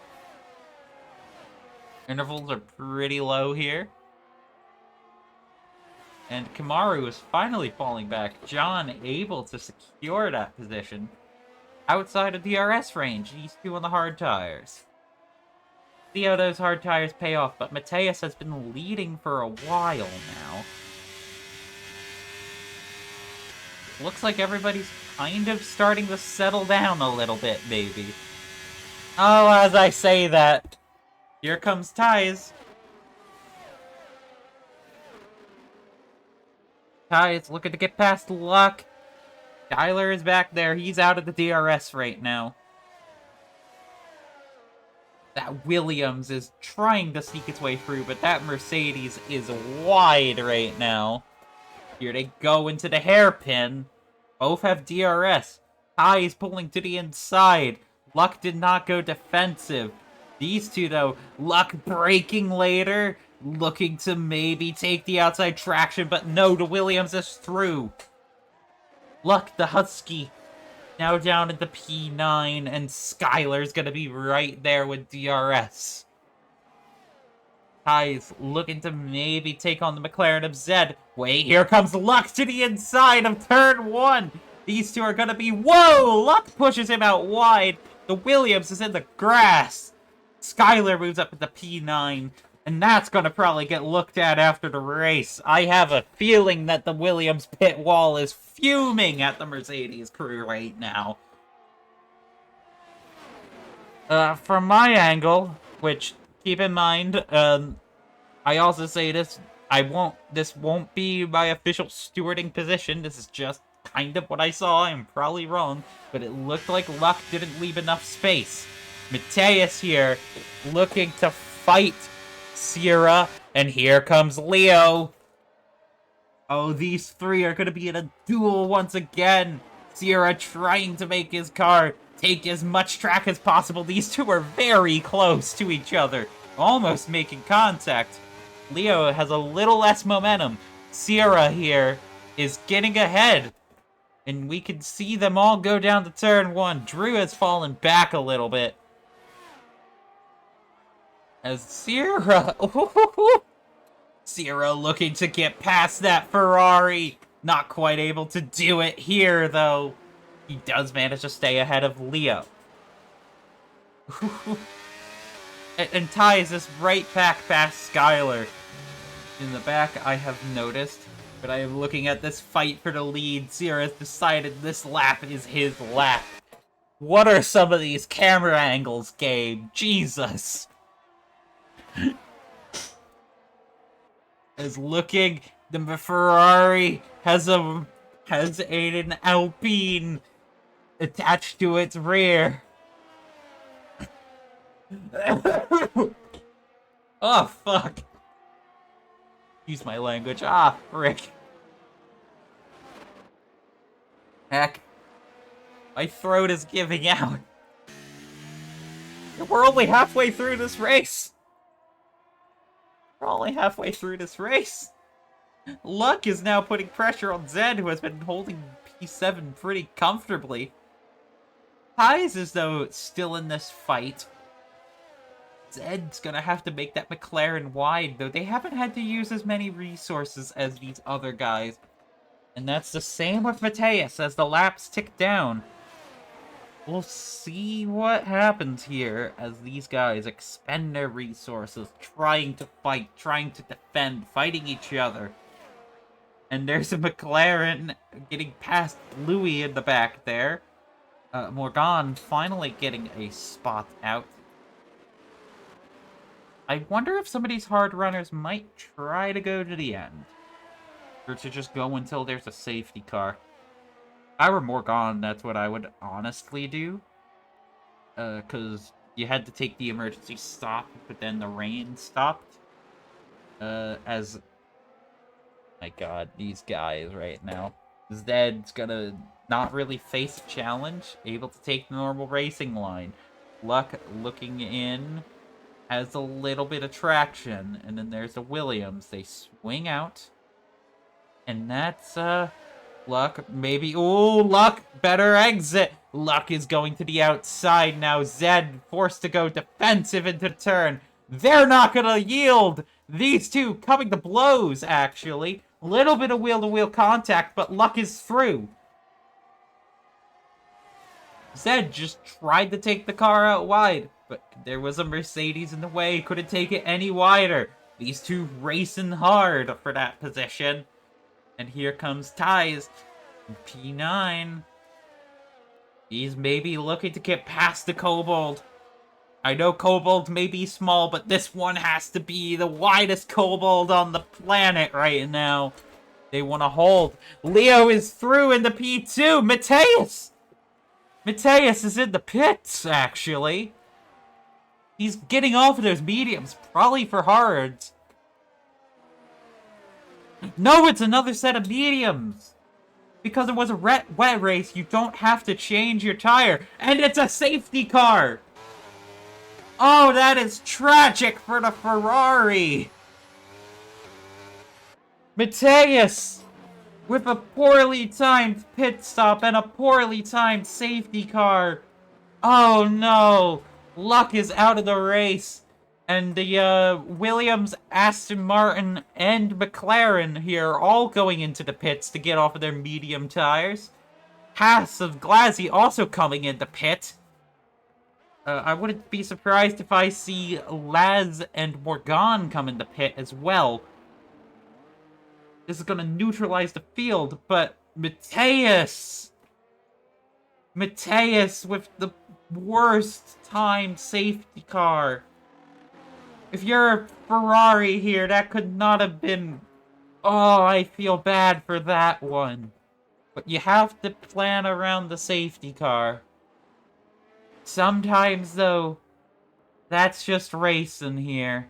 Intervals are pretty low here. And Kimaru is finally falling back. John able to secure that position. Outside of DRS range, these two on the hard tires. See how those hard tires pay off, but Mateus has been leading for a while now. Looks like everybody's kind of starting to settle down a little bit, maybe. Oh, as I say that, here comes Ties. Ties looking to get past Luck. Skyler is back there. He's out of the DRS right now. That Williams is trying to sneak its way through, but that Mercedes is wide right now. Here they go into the hairpin. Both have DRS. Ties pulling to the inside. Luck did not go defensive. These two, though, Luck braking later, looking to maybe take the outside traction, but no, the Williams is through. Luck, the Husky, now down at the P9, and Skyler's gonna be right there with DRS. Ties looking to maybe take on the McLaren of Zed. Wait, here comes Luck to the inside of turn 1. These two are gonna be... Whoa! Luck pushes him out wide. The Williams is in the grass. Skyler moves up at the P9. And that's gonna probably get looked at after the race. I have a feeling that the Williams pit wall is fuming at the Mercedes crew right now. From my angle, which, keep in mind, I also say this, this won't be my official stewarding position. This is just kind of what I saw. I'm probably wrong, but it looked like Luck didn't leave enough space. Mateus here, looking to fight Sierra, and here comes Leo. Oh, these three are going to be in a duel once again. Sierra trying to make his car take as much track as possible. These two are very close to each other, almost making contact. Leo has a little less momentum. Sierra here is getting ahead, and we can see them all go down to turn 1. Drew has fallen back a little bit. As Sierra... Sierra looking to get past that Ferrari. Not quite able to do it here, though. He does manage to stay ahead of Leo. and ties this right back past Skyler. In the back, I have noticed, but I am looking at this fight for the lead. Sierra has decided this lap is his lap. What are some of these camera angles, Gabe? Jesus. Is looking, the Ferrari has an Alpine attached to its rear. Oh fuck! Use my language. Ah, frick! Heck, my throat is giving out. We're only halfway through this race. We're only halfway through this race. Luck is now putting pressure on Zed, who has been holding P7 pretty comfortably. Ties is, though, still in this fight. Zed's gonna have to make that McLaren wide, though they haven't had to use as many resources as these other guys. And that's the same with Mateus as the laps tick down. We'll see what happens here as these guys expend their resources, trying to fight, trying to defend, fighting each other. And there's a McLaren getting past Louis in the back there. Morgan finally getting a spot out. I wonder if some of these hard runners might try to go to the end. Or to just go until there's a safety car. If I were Morgan, that's what I would honestly do. Because you had to take the emergency stop, but then the rain stopped. As... My god, these guys right now. Zed's gonna not really face a challenge, able to take the normal racing line. Luck looking in, has a little bit of traction, and then there's the Williams. They swing out, and that's, Luck, maybe, ooh, Luck, better exit. Luck is going to the outside now. Zed forced to go defensive into the turn. They're not gonna yield. These two coming to blows, actually. Little bit of wheel-to-wheel contact, but Luck is through. Zed just tried to take the car out wide, but there was a Mercedes in the way. Couldn't take it any wider. These two racing hard for that position. And here comes Ties. P9. He's maybe looking to get past the Kobold. I know Kobold may be small, but this one has to be the widest Kobold on the planet right now. They want to hold. Leo is through in the P2. Mateus! Mateus is in the pits, actually. He's getting off of those mediums, probably for hards. No, it's another set of mediums. Because it was a wet race, you don't have to change your tire. And it's a safety car! Oh, that is tragic for the Ferrari! Mateus! With a poorly timed pit stop and a poorly timed safety car. Oh no! Luck is out of the race. And the Williams, Aston Martin, and McLaren here are all going into the pits to get off of their medium tires. Haas of Glassie also coming in the pit. I wouldn't be surprised if I see Laz and Morgan come in the pit as well. This is going to neutralize the field, but Mateus! Mateus with the worst timed safety car. If you're a Ferrari here, that could not have been... Oh, I feel bad for that one. But you have to plan around the safety car. Sometimes, though, that's just racing here.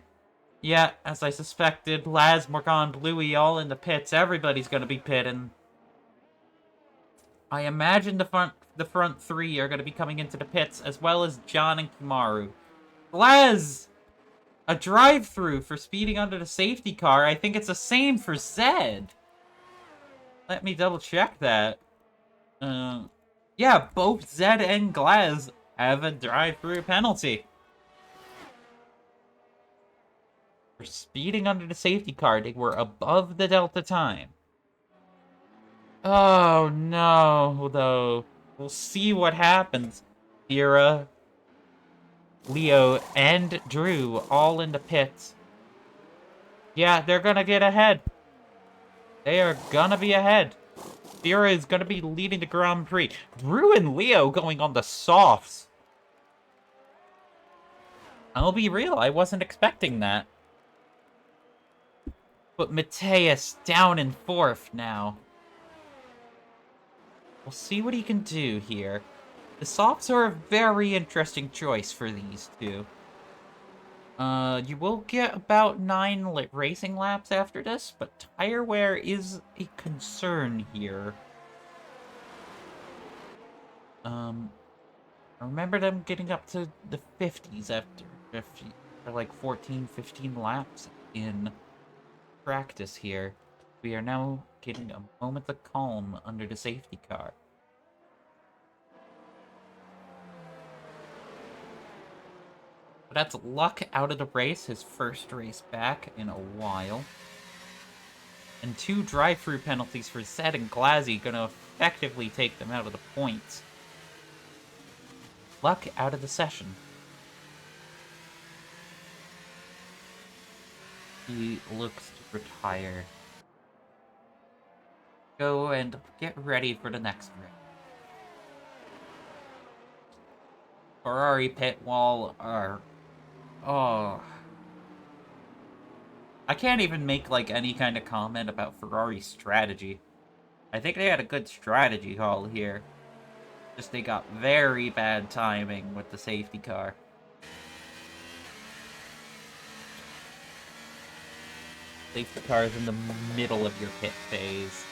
Yeah, as I suspected, Laz, Morgan, Bluey, all in the pits. Everybody's gonna be pitting. I imagine the front three are gonna be coming into the pits, as well as John and Kimaru. Laz! A drive-through for speeding under the safety car. I think it's the same for Zed. Let me double-check that. Yeah, both Zed and Glaz have a drive-through penalty. For speeding under the safety car, they were above the Delta time. Oh no, though. We'll see what happens. Ira, Leo, and Drew all in the pits. Yeah, they're gonna get ahead. They are gonna be ahead. Ira is gonna be leading the Grand Prix. Drew and Leo going on the softs. I'll be real, I wasn't expecting that. But Mateus down in fourth now. We'll see what he can do here. The softs are a very interesting choice for these two. You will get about 9 racing laps after this, but tire wear is a concern here. I remember them getting up to the 50s after 50, or like 14, 15 laps in practice here. We are now getting a moment of calm under the safety car. That's Luck out of the race, his first race back in a while. And 2 drive-through penalties for Zed and Glazzy gonna effectively take them out of the points. Luck out of the session. He looks to retire. Go and get ready for the next race. Ferrari pit wall are... Oh... I can't even make, like, any kind of comment about Ferrari's strategy. I think they had a good strategy call here. Just they got very bad timing with the safety car. Safety car is in the middle of your pit phase.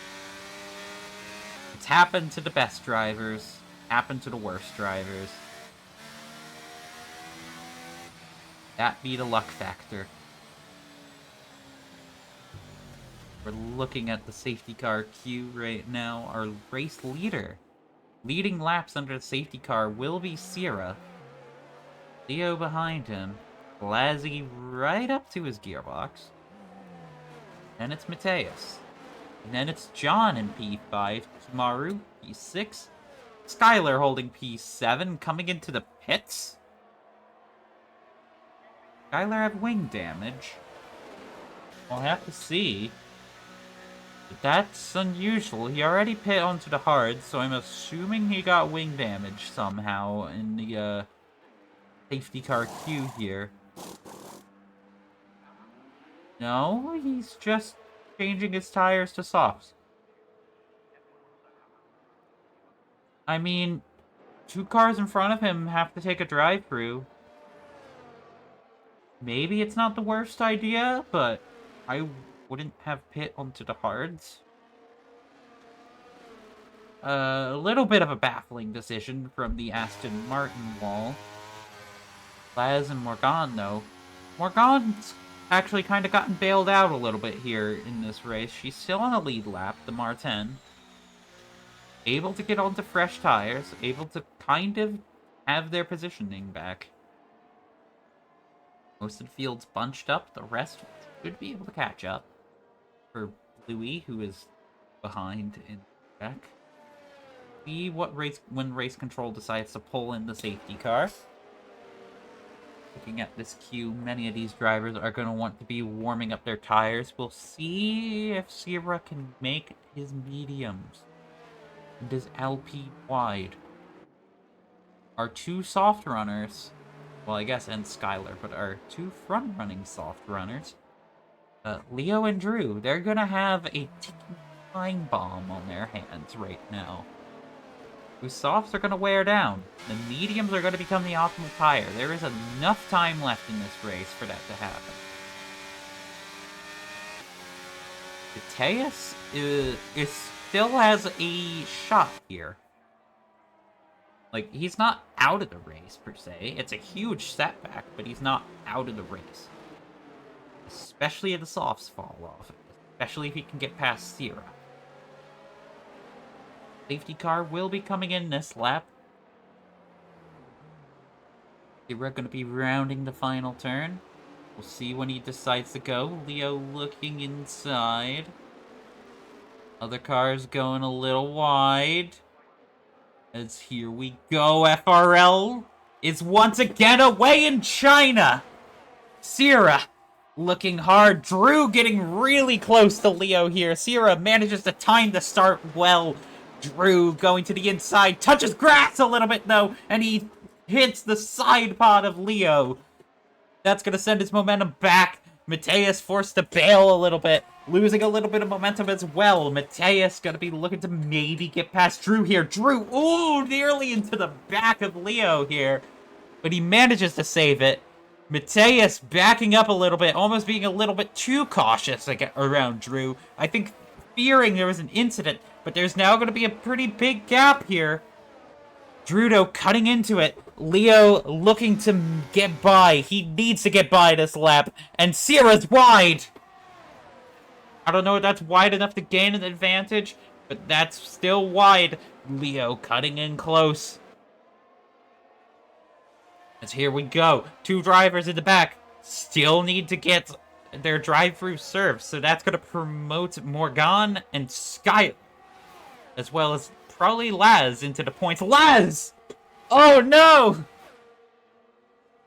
It's happened to the best drivers. Happened to the worst drivers. That be the luck factor. We're looking at the safety car queue right now. Our race leader. Leading laps under the safety car will be Sierra. Leo behind him. Glazzy right up to his gearbox. Then it's Mateus. And then it's John in P5. Kimaru, P6. Skylar holding P7, coming into the pits. Skylar have wing damage. We'll have to see. But that's unusual. He already pit onto the hard, so I'm assuming he got wing damage somehow in the safety car queue here. No, he's just changing his tires to softs. I mean, 2 cars in front of him have to take a drive-through. Maybe it's not the worst idea, but I wouldn't have pit onto the hards. A little bit of a baffling decision from the Aston Martin wall. Laz and Morgan, though. Morgan's actually kind of gotten bailed out a little bit here in this race. She's still on a lead lap, the Martin. Able to get onto fresh tires, able to kind of have their positioning back. Most of the field's bunched up, the rest should be able to catch up. For Louis, who is behind in the back. See what when race control decides to pull in the safety car. Looking at this queue, many of these drivers are going to want to be warming up their tires. We'll see if Sierra can make his mediums. And his LP wide. Our 2 soft runners, well, I guess, and Skylar, but our 2 front-running soft runners, Leo and Drew, they're going to have a ticking time bomb on their hands right now. Whose softs are going to wear down. The mediums are going to become the optimal tire. There is enough time left in this race for that to happen. Mateus still has a shot here. Like, he's not out of the race, per se. It's a huge setback, but he's not out of the race. Especially if the softs fall off. Especially if he can get past Sierra. Safety car will be coming in this lap. Sierra going to be rounding the final turn. We'll see when he decides to go. Leo looking inside. Other cars going a little wide. As here we go, FRL is once again away in China. Sierra looking hard. Drew getting really close to Leo here. Sierra manages to time the start well. Drew going to the inside. Touches grass a little bit, though. And he hits the side pod of Leo. That's going to send his momentum back. Mateus forced to bail a little bit. Losing a little bit of momentum as well. Mateus going to be looking to maybe get past Drew here. Drew, ooh, nearly into the back of Leo here. But he manages to save it. Mateus backing up a little bit, almost being a little bit too cautious around Drew. I think fearing there was an incident, but there's now going to be a pretty big gap here. Drudo cutting into it. Leo looking to get by. He needs to get by this lap. And Sierra's wide. I don't know if that's wide enough to gain an advantage, but that's still wide. Leo cutting in close. As here we go. 2 drivers in the back still need to get their drive-through served, so that's going to promote Morgan and Sky, as well as probably Laz into the points. Laz! Oh no!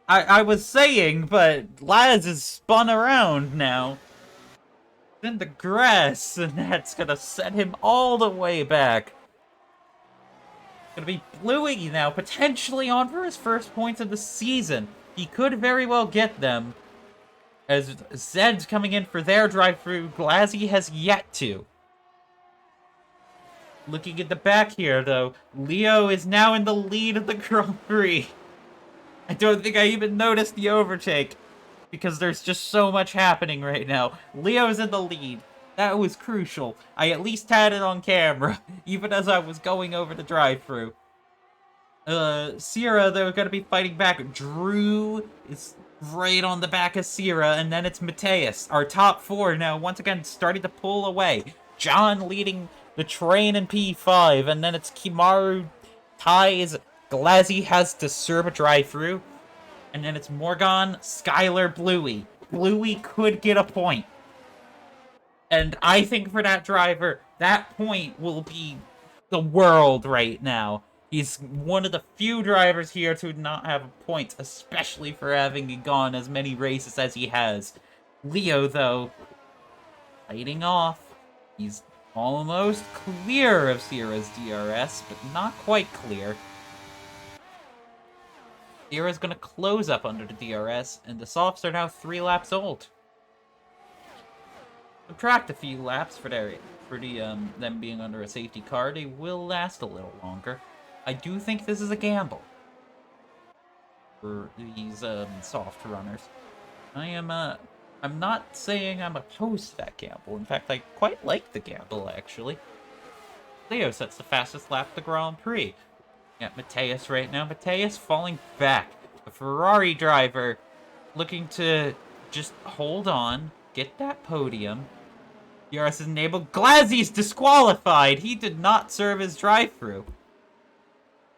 I was saying, but Laz is spun around now. In the grass, and that's going to set him all the way back. Gonna be Bluey now, potentially on for his first points of the season. He could very well get them. As Zed's coming in for their drive-through, Glazzy has yet to. Looking at the back here, though, Leo is now in the lead of the Grand Prix. I don't think I even noticed the overtake, because there's just so much happening right now. Leo's in the lead. That was crucial. I at least had it on camera, even as I was going over the drive-thru. Sierra, they're gonna be fighting back. Drew is right on the back of Sierra, and then it's Mateus. Our top 4 now, once again, starting to pull away. John leading the train in P5, and then it's Kimaru ties. Glazzy has to serve a drive-thru, and then it's Morgan, Skylar, Bluey. Bluey could get a point. And I think for that driver, that point will be the world right now. He's one of the few drivers here to not have a point, especially for having gone as many races as he has. Leo, though, fighting off. He's almost clear of Sierra's DRS, but not quite clear. Sierra's going to close up under the DRS, and the softs are now 3 laps old. Subtract a few laps for them being under a safety car, they will last a little longer. I do think this is a gamble for these soft runners. I'm not saying I'm opposed to that gamble. In fact, I quite like the gamble, actually. Leo sets the fastest lap of the Grand Prix. Got Mateus right now. Mateus falling back. A Ferrari driver looking to just hold on, get that podium. DRS is enabled. Glazzy's disqualified! He did not serve his drive-thru.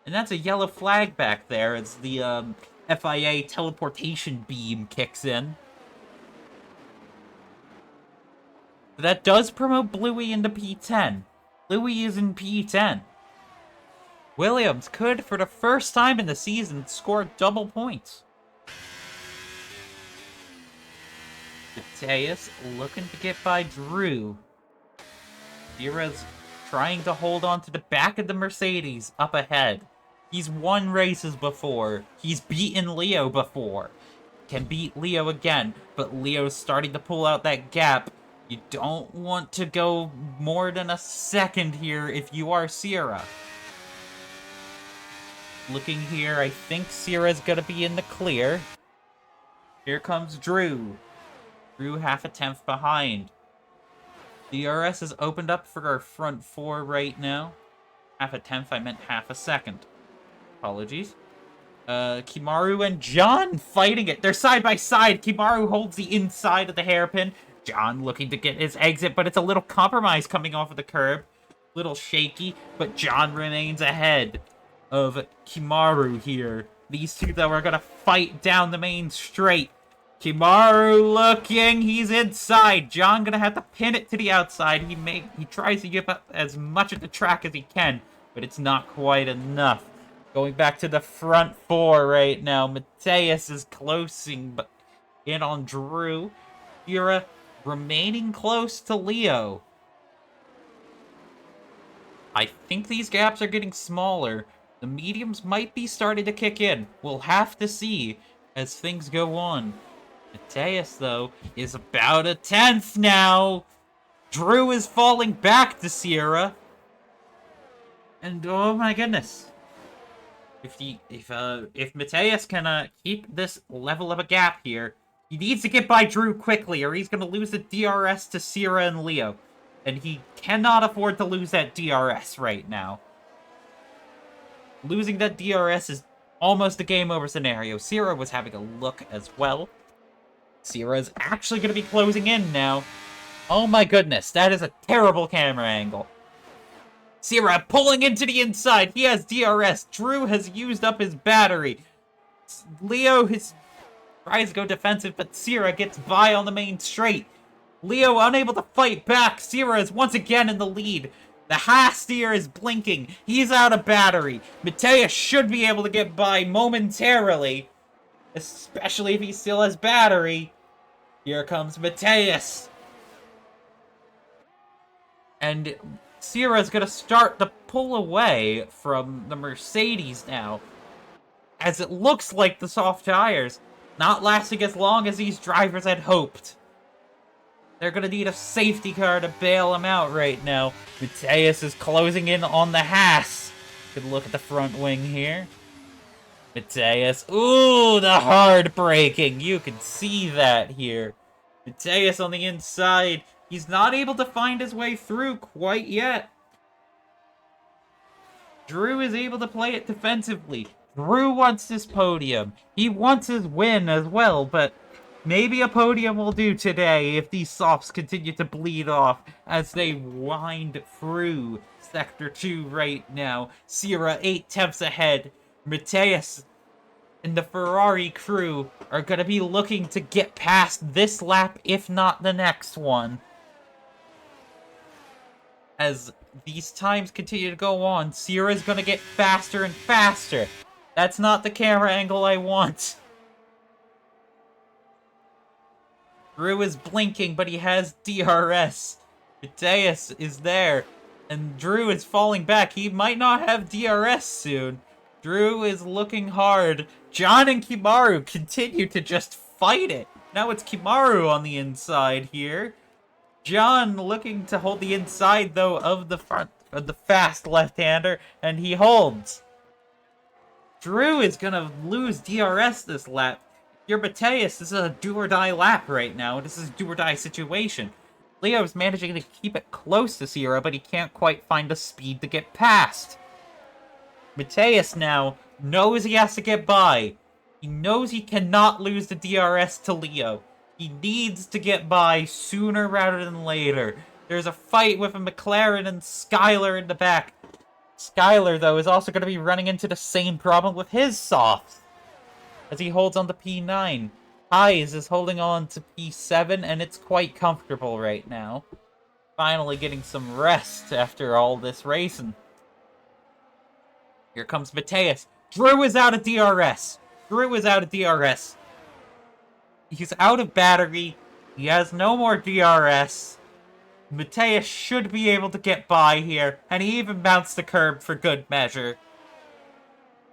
And that's a yellow flag back there as the FIA teleportation beam kicks in. But that does promote Bluey into P10. Bluey is in P10. Williams could, for the first time in the season, score double points. Mateus looking to get by Drew. Sierra's trying to hold on to the back of the Mercedes up ahead. He's won races before. He's beaten Leo before. Can beat Leo again, but Leo's starting to pull out that gap. You don't want to go more than a second here if you are Sierra. Looking here, I think Sierra's gonna be in the clear. Here comes Drew. Drew half a tenth behind. DRS is opened up for our front 4 right now. Half a tenth, I meant half a second. Apologies. Kimaru and John fighting it. They're side by side. Kimaru holds the inside of the hairpin. John looking to get his exit, but it's a little compromise coming off of the curb. Little shaky, but John remains ahead of Kimaru here. These two, though, are going to fight down the main straight. Kimaru looking, he's inside. John going to have to pin it to the outside. He tries to give up as much of the track as he can, but it's not quite enough. Going back to the front 4 right now. Mateus is closing but in on Drew. Sierra remaining close to Leo. I think these gaps are getting smaller. The mediums might be starting to kick in. We'll have to see as things go on. Mateus, though, is about a tenth now. Drew is falling back to Sierra. And oh my goodness. If Mateus can keep this level of a gap here, he needs to get by Drew quickly or he's going to lose the DRS to Sierra and Leo. And he cannot afford to lose that DRS right now. Losing that DRS is almost a game over scenario. Sierra was having a look as well. Sierra is actually going to be closing in now. Oh my goodness, that is a terrible camera angle. Sierra pulling into the inside. He has DRS. Drew has used up his battery. Leo tries to go defensive, but Sierra gets by on the main straight. Leo unable to fight back. Sierra is once again in the lead. The Haas steer is blinking. He's out of battery. Mateus should be able to get by momentarily, especially if he still has battery. Here comes Mateus. And Sierra's gonna start to pull away from the Mercedes now, as it looks like the soft tires not lasting as long as these drivers had hoped. They're gonna need a safety car to bail him out right now. Mateus is closing in on the Haas. Good look at the front wing here. Mateus, ooh, the hard braking. You can see that here. Mateus on the inside. He's not able to find his way through quite yet. Drew is able to play it defensively. Drew wants this podium. He wants his win as well, but maybe a podium will do today if these softs continue to bleed off as they wind through Sector 2 right now. Sierra 8/10 ahead. Mateus and the Ferrari crew are going to be looking to get past this lap, if not the next one. As these times continue to go on, Sierra's going to get faster and faster. That's not the camera angle I want. Drew is blinking, but he has DRS. Mateus is there, and Drew is falling back. He might not have DRS soon. Drew is looking hard. John and Kimaru continue to just fight it. Now it's Kimaru on the inside here. John looking to hold the inside, though, of the front of the fast left-hander, and he holds. Drew is gonna lose DRS this lap. Your Mateus, this is a do-or-die lap right now. This is a do-or-die situation. Leo's managing to keep it close to Sierra, but he can't quite find the speed to get past. Mateus now knows he has to get by. He knows he cannot lose the DRS to Leo. He needs to get by sooner rather than later. There's a fight with a McLaren and Skylar in the back. Skylar, though, is also going to be running into the same problem with his softs as he holds on to P9. Hayes is holding on to P7, and it's quite comfortable right now. Finally getting some rest after all this racing. Here comes Mateus. Drew is out of DRS. Drew is out of DRS. He's out of battery. He has no more DRS. Mateus should be able to get by here, and he even bounced the curb for good measure.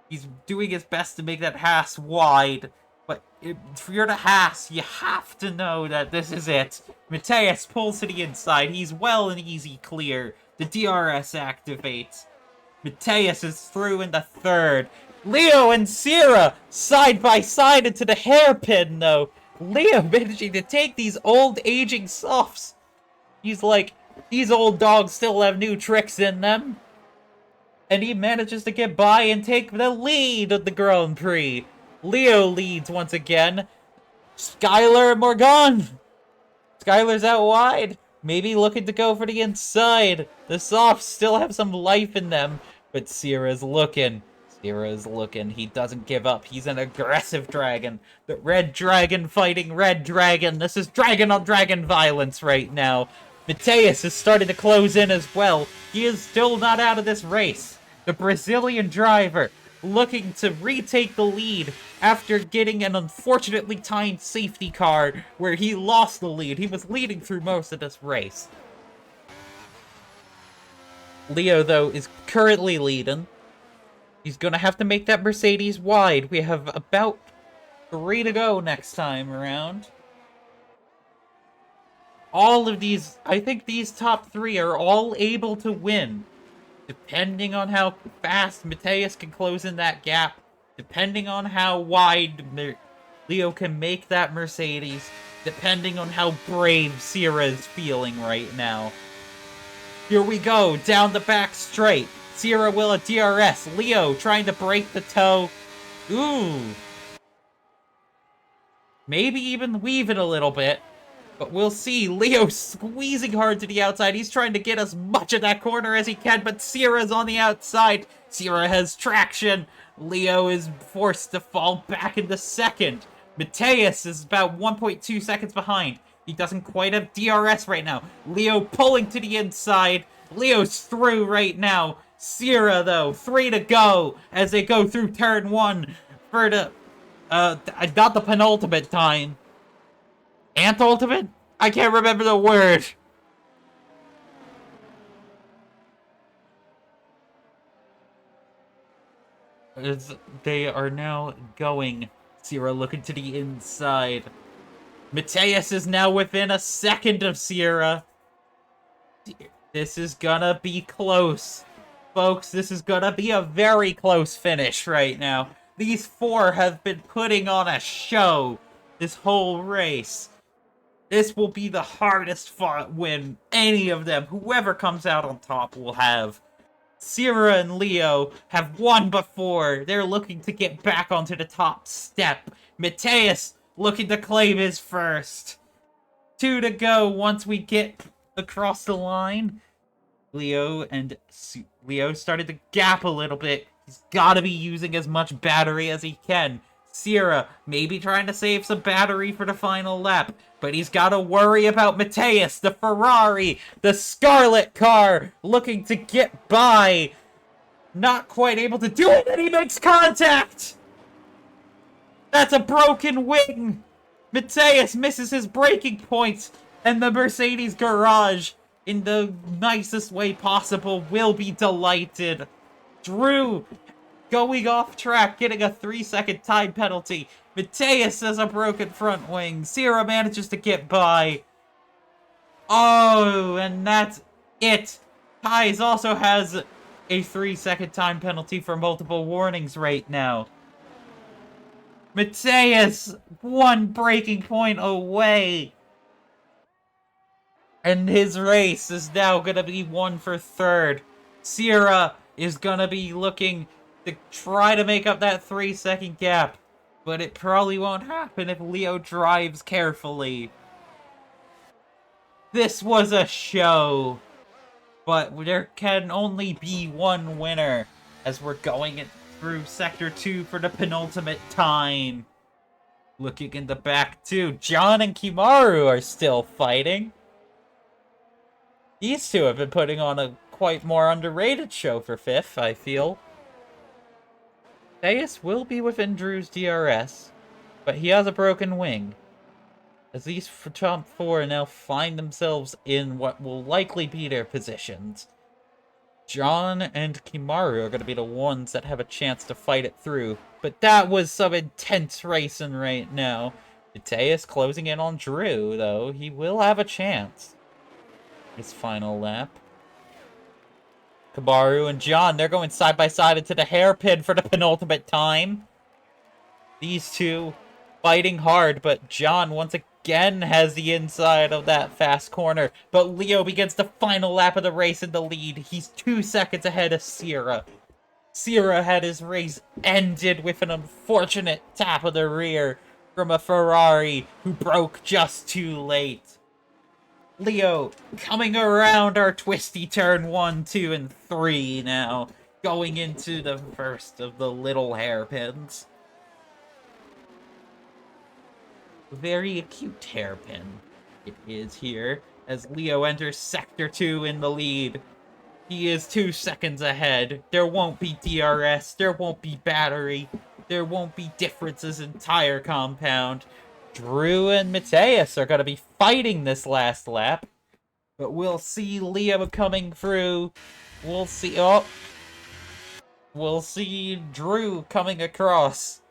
He's doing his best to make that Haas wide, but if you're the Haas, you have to know that this is it. Mateus pulls to the inside. He's well and easy clear. The DRS activates. Mateus is through in the third. Leo and Sierra side by side into the hairpin, though. Leo managing to take these old aging softs. He's like, these old dogs still have new tricks in them. And he manages to get by and take the lead of the Grand Prix. Leo leads once again. Skylar and Morgan. Skylar's out wide. Maybe looking to go for the inside. The softs still have some life in them. But Sierra's looking. Sierra's looking. He doesn't give up. He's an aggressive dragon. The red dragon fighting red dragon. This is dragon on dragon violence right now. Mateus is starting to close in as well. He is still not out of this race. The Brazilian driver looking to retake the lead after getting an unfortunately timed safety car where he lost the lead. He was leading through most of this race. Leo, though, is currently leading. He's going to have to make that Mercedes wide. We have about 3 to go next time around. All of these, I think these top 3 are all able to win. Depending on how fast Mateus can close in that gap. Depending on how wide Leo can make that Mercedes. Depending on how brave Sierra is feeling right now. Here we go, down the back straight. Sierra will a DRS. Leo trying to break the toe. Ooh. Maybe even weave it a little bit. But we'll see. Leo squeezing hard to the outside. He's trying to get as much of that corner as he can, but Sierra's on the outside. Sierra has traction. Leo is forced to fall back into second. Mateus is about 1.2 seconds behind. He doesn't quite have DRS right now. Leo pulling to the inside. Leo's through right now. Sierra, though, 3 to go as they go through turn 1 for the, not the penultimate time. Antultimate? I can't remember the word. As they are now going. Sierra looking to the inside. Mateus is now within a second of Sierra. This is gonna be close. Folks, this is gonna be a very close finish right now. These four have been putting on a show this whole race. This will be the hardest fought win any of them, whoever comes out on top, will have. Sierra and Leo have won before. They're looking to get back onto the top step. Mateus looking to claim his first. 2 to go once we get across the line. Leo started to gap a little bit. He's got to be using as much battery as he can. Sierra maybe trying to save some battery for the final lap, but he's got to worry about Mateus, the Ferrari, the Scarlet car, looking to get by. Not quite able to do it, and he makes contact! That's a broken wing! Mateus misses his braking points, and the Mercedes garage, in the nicest way possible, will be delighted. Drew going off track, getting a 3-second time penalty. Mateus has a broken front wing. Sierra manages to get by. Oh, and that's it. Kais also has a 3-second time penalty for multiple warnings right now. Mateus, 1 breaking point away. And his race is now going to be won for third. Sierra is going to be looking to try to make up that 3-second gap. But it probably won't happen if Leo drives carefully. This was a show. But there can only be one winner as we're going through Sector 2 for the penultimate time. Looking in the back too, John and Kimaru are still fighting. These two have been putting on a quite more underrated show for 5th, I feel. Mateus will be within Drew's DRS, but he has a broken wing. As these top 4 now find themselves in what will likely be their positions. John and Kimaru are going to be the ones that have a chance to fight it through. But that was some intense racing right now. Mateus closing in on Drew, though. He will have a chance. His final lap. Kimaru and John, they're going side by side into the hairpin for the penultimate time. These two fighting hard, but John once again has the inside of that fast corner. But Leo begins the final lap of the race in the lead. He's 2 seconds ahead of Sierra. Sierra had his race ended with an unfortunate tap of the rear from a Ferrari who broke just too late. Leo coming around our twisty turn 1, 2, and 3 now. Going into the first of the little hairpins. Very acute hairpin it is here as Leo enters Sector 2 in the lead. He is 2 seconds ahead. There won't be DRS. There won't be battery. There won't be differences in tire compound. Drew and Mateus are going to be fighting this last lap. But we'll see Leo coming through. We'll see... Oh! We'll see Drew coming across.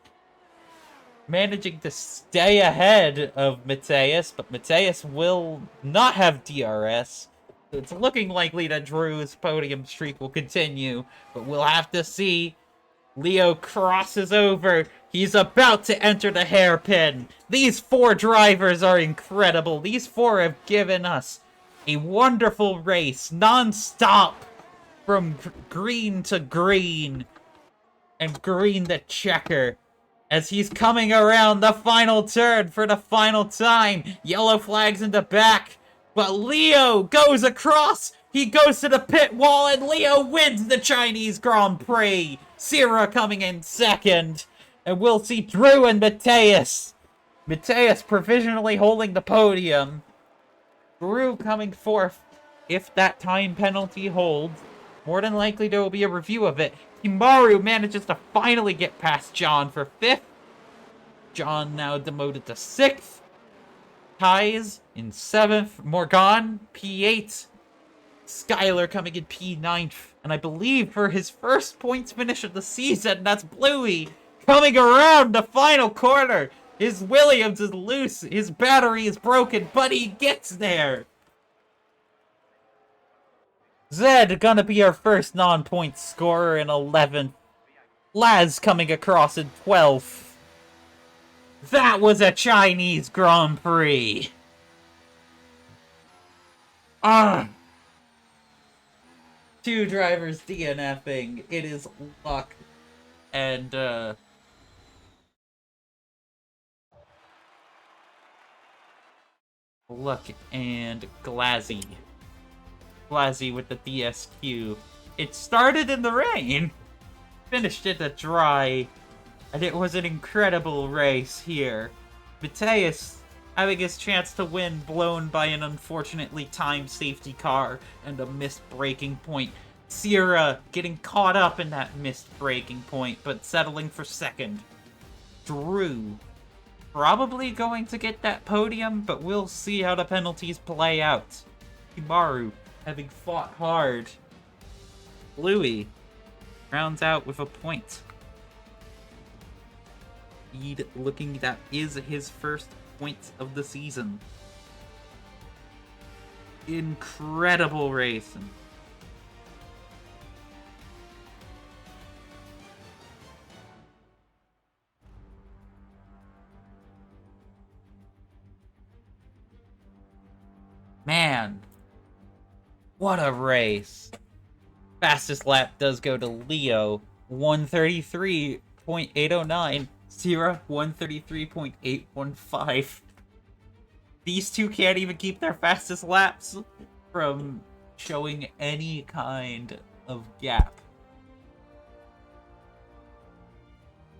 Managing to stay ahead of Mateus, but Mateus will not have DRS. So it's looking likely that Drew's podium streak will continue, but we'll have to see. Leo crosses over. He's about to enter the hairpin. These 4 drivers are incredible. These 4 have given us a wonderful race, non-stop, from green to green, and green to checker. As he's coming around the final turn for the final time. Yellow flags in the back. But Leo goes across. He goes to the pit wall, and Leo wins the Chinese Grand Prix. Sierra coming in second. And we'll see Drew and Mateus. Mateus provisionally holding the podium. Drew coming fourth. If that time penalty holds, more than likely there will be a review of it. Himaru manages to finally get past John for fifth. John now demoted to sixth. Ties in seventh. Morgan, P8. Skylar coming in P9th. And I believe for his first points finish of the season, that's Bluey coming around the final corner. His Williams is loose. His battery is broken, but he gets there. Zed gonna be our first non-point scorer in 11th. Laz coming across in 12th. That was a Chinese Grand Prix. Two drivers DNFing. It is luck. And, Luck and Glazzy. Glazzy with the DSQ. It started in the rain. Finished in the dry. And it was an incredible race here. Mateus having his chance to win, blown by an unfortunately timed safety car and a missed braking point. Sierra getting caught up in that missed braking point, but settling for second. Drew probably going to get that podium, but we'll see how the penalties play out. Himaru having fought hard. Bluey rounds out with a point. Looking that is his first point of the season. Incredible racing. Man, what a race. Fastest lap does go to Leo, 133.809. Sierra, 133.815. These two can't even keep their fastest laps from showing any kind of gap.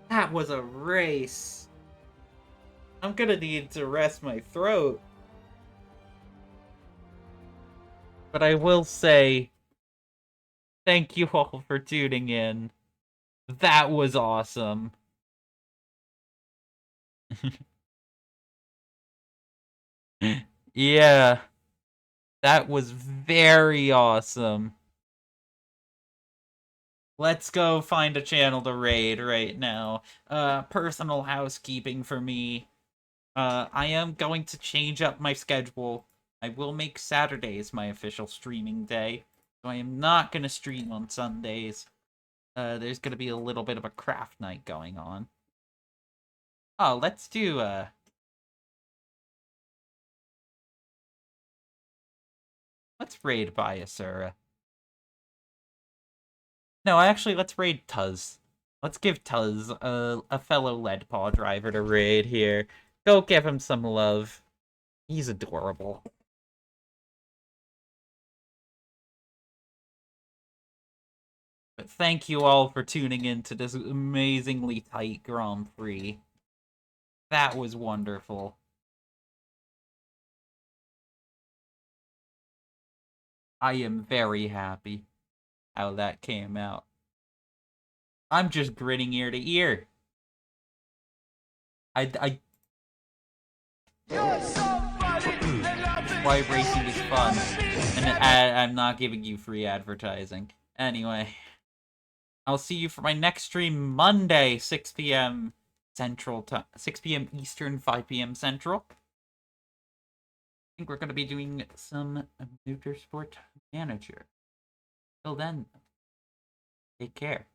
That was a race. I'm gonna need to rest my throat. But I will say, thank you all for tuning in. That was awesome. Yeah, that was very awesome. Let's go find a channel to raid right now. Personal housekeeping for me. I am going to change up my schedule. I will make Saturdays my official streaming day. So I am not going to stream on Sundays. There's going to be a little bit of a craft night going on. Oh, let's do, let's raid Biasura. No, actually, let's raid Tuz. Let's give Tuz a fellow lead paw driver to raid here. Go give him some love. He's adorable. But thank you all for tuning in to this amazingly tight Grand Prix. That was wonderful. I am very happy how that came out. I'm just grinning ear to ear. Why racing is fun. And I'm not giving you free advertising. Anyway, I'll see you for my next stream Monday, 6 p.m. Central time, 6 p.m. Eastern, 5 p.m. Central. I think we're going to be doing some Motorsport Manager. Till then, take care.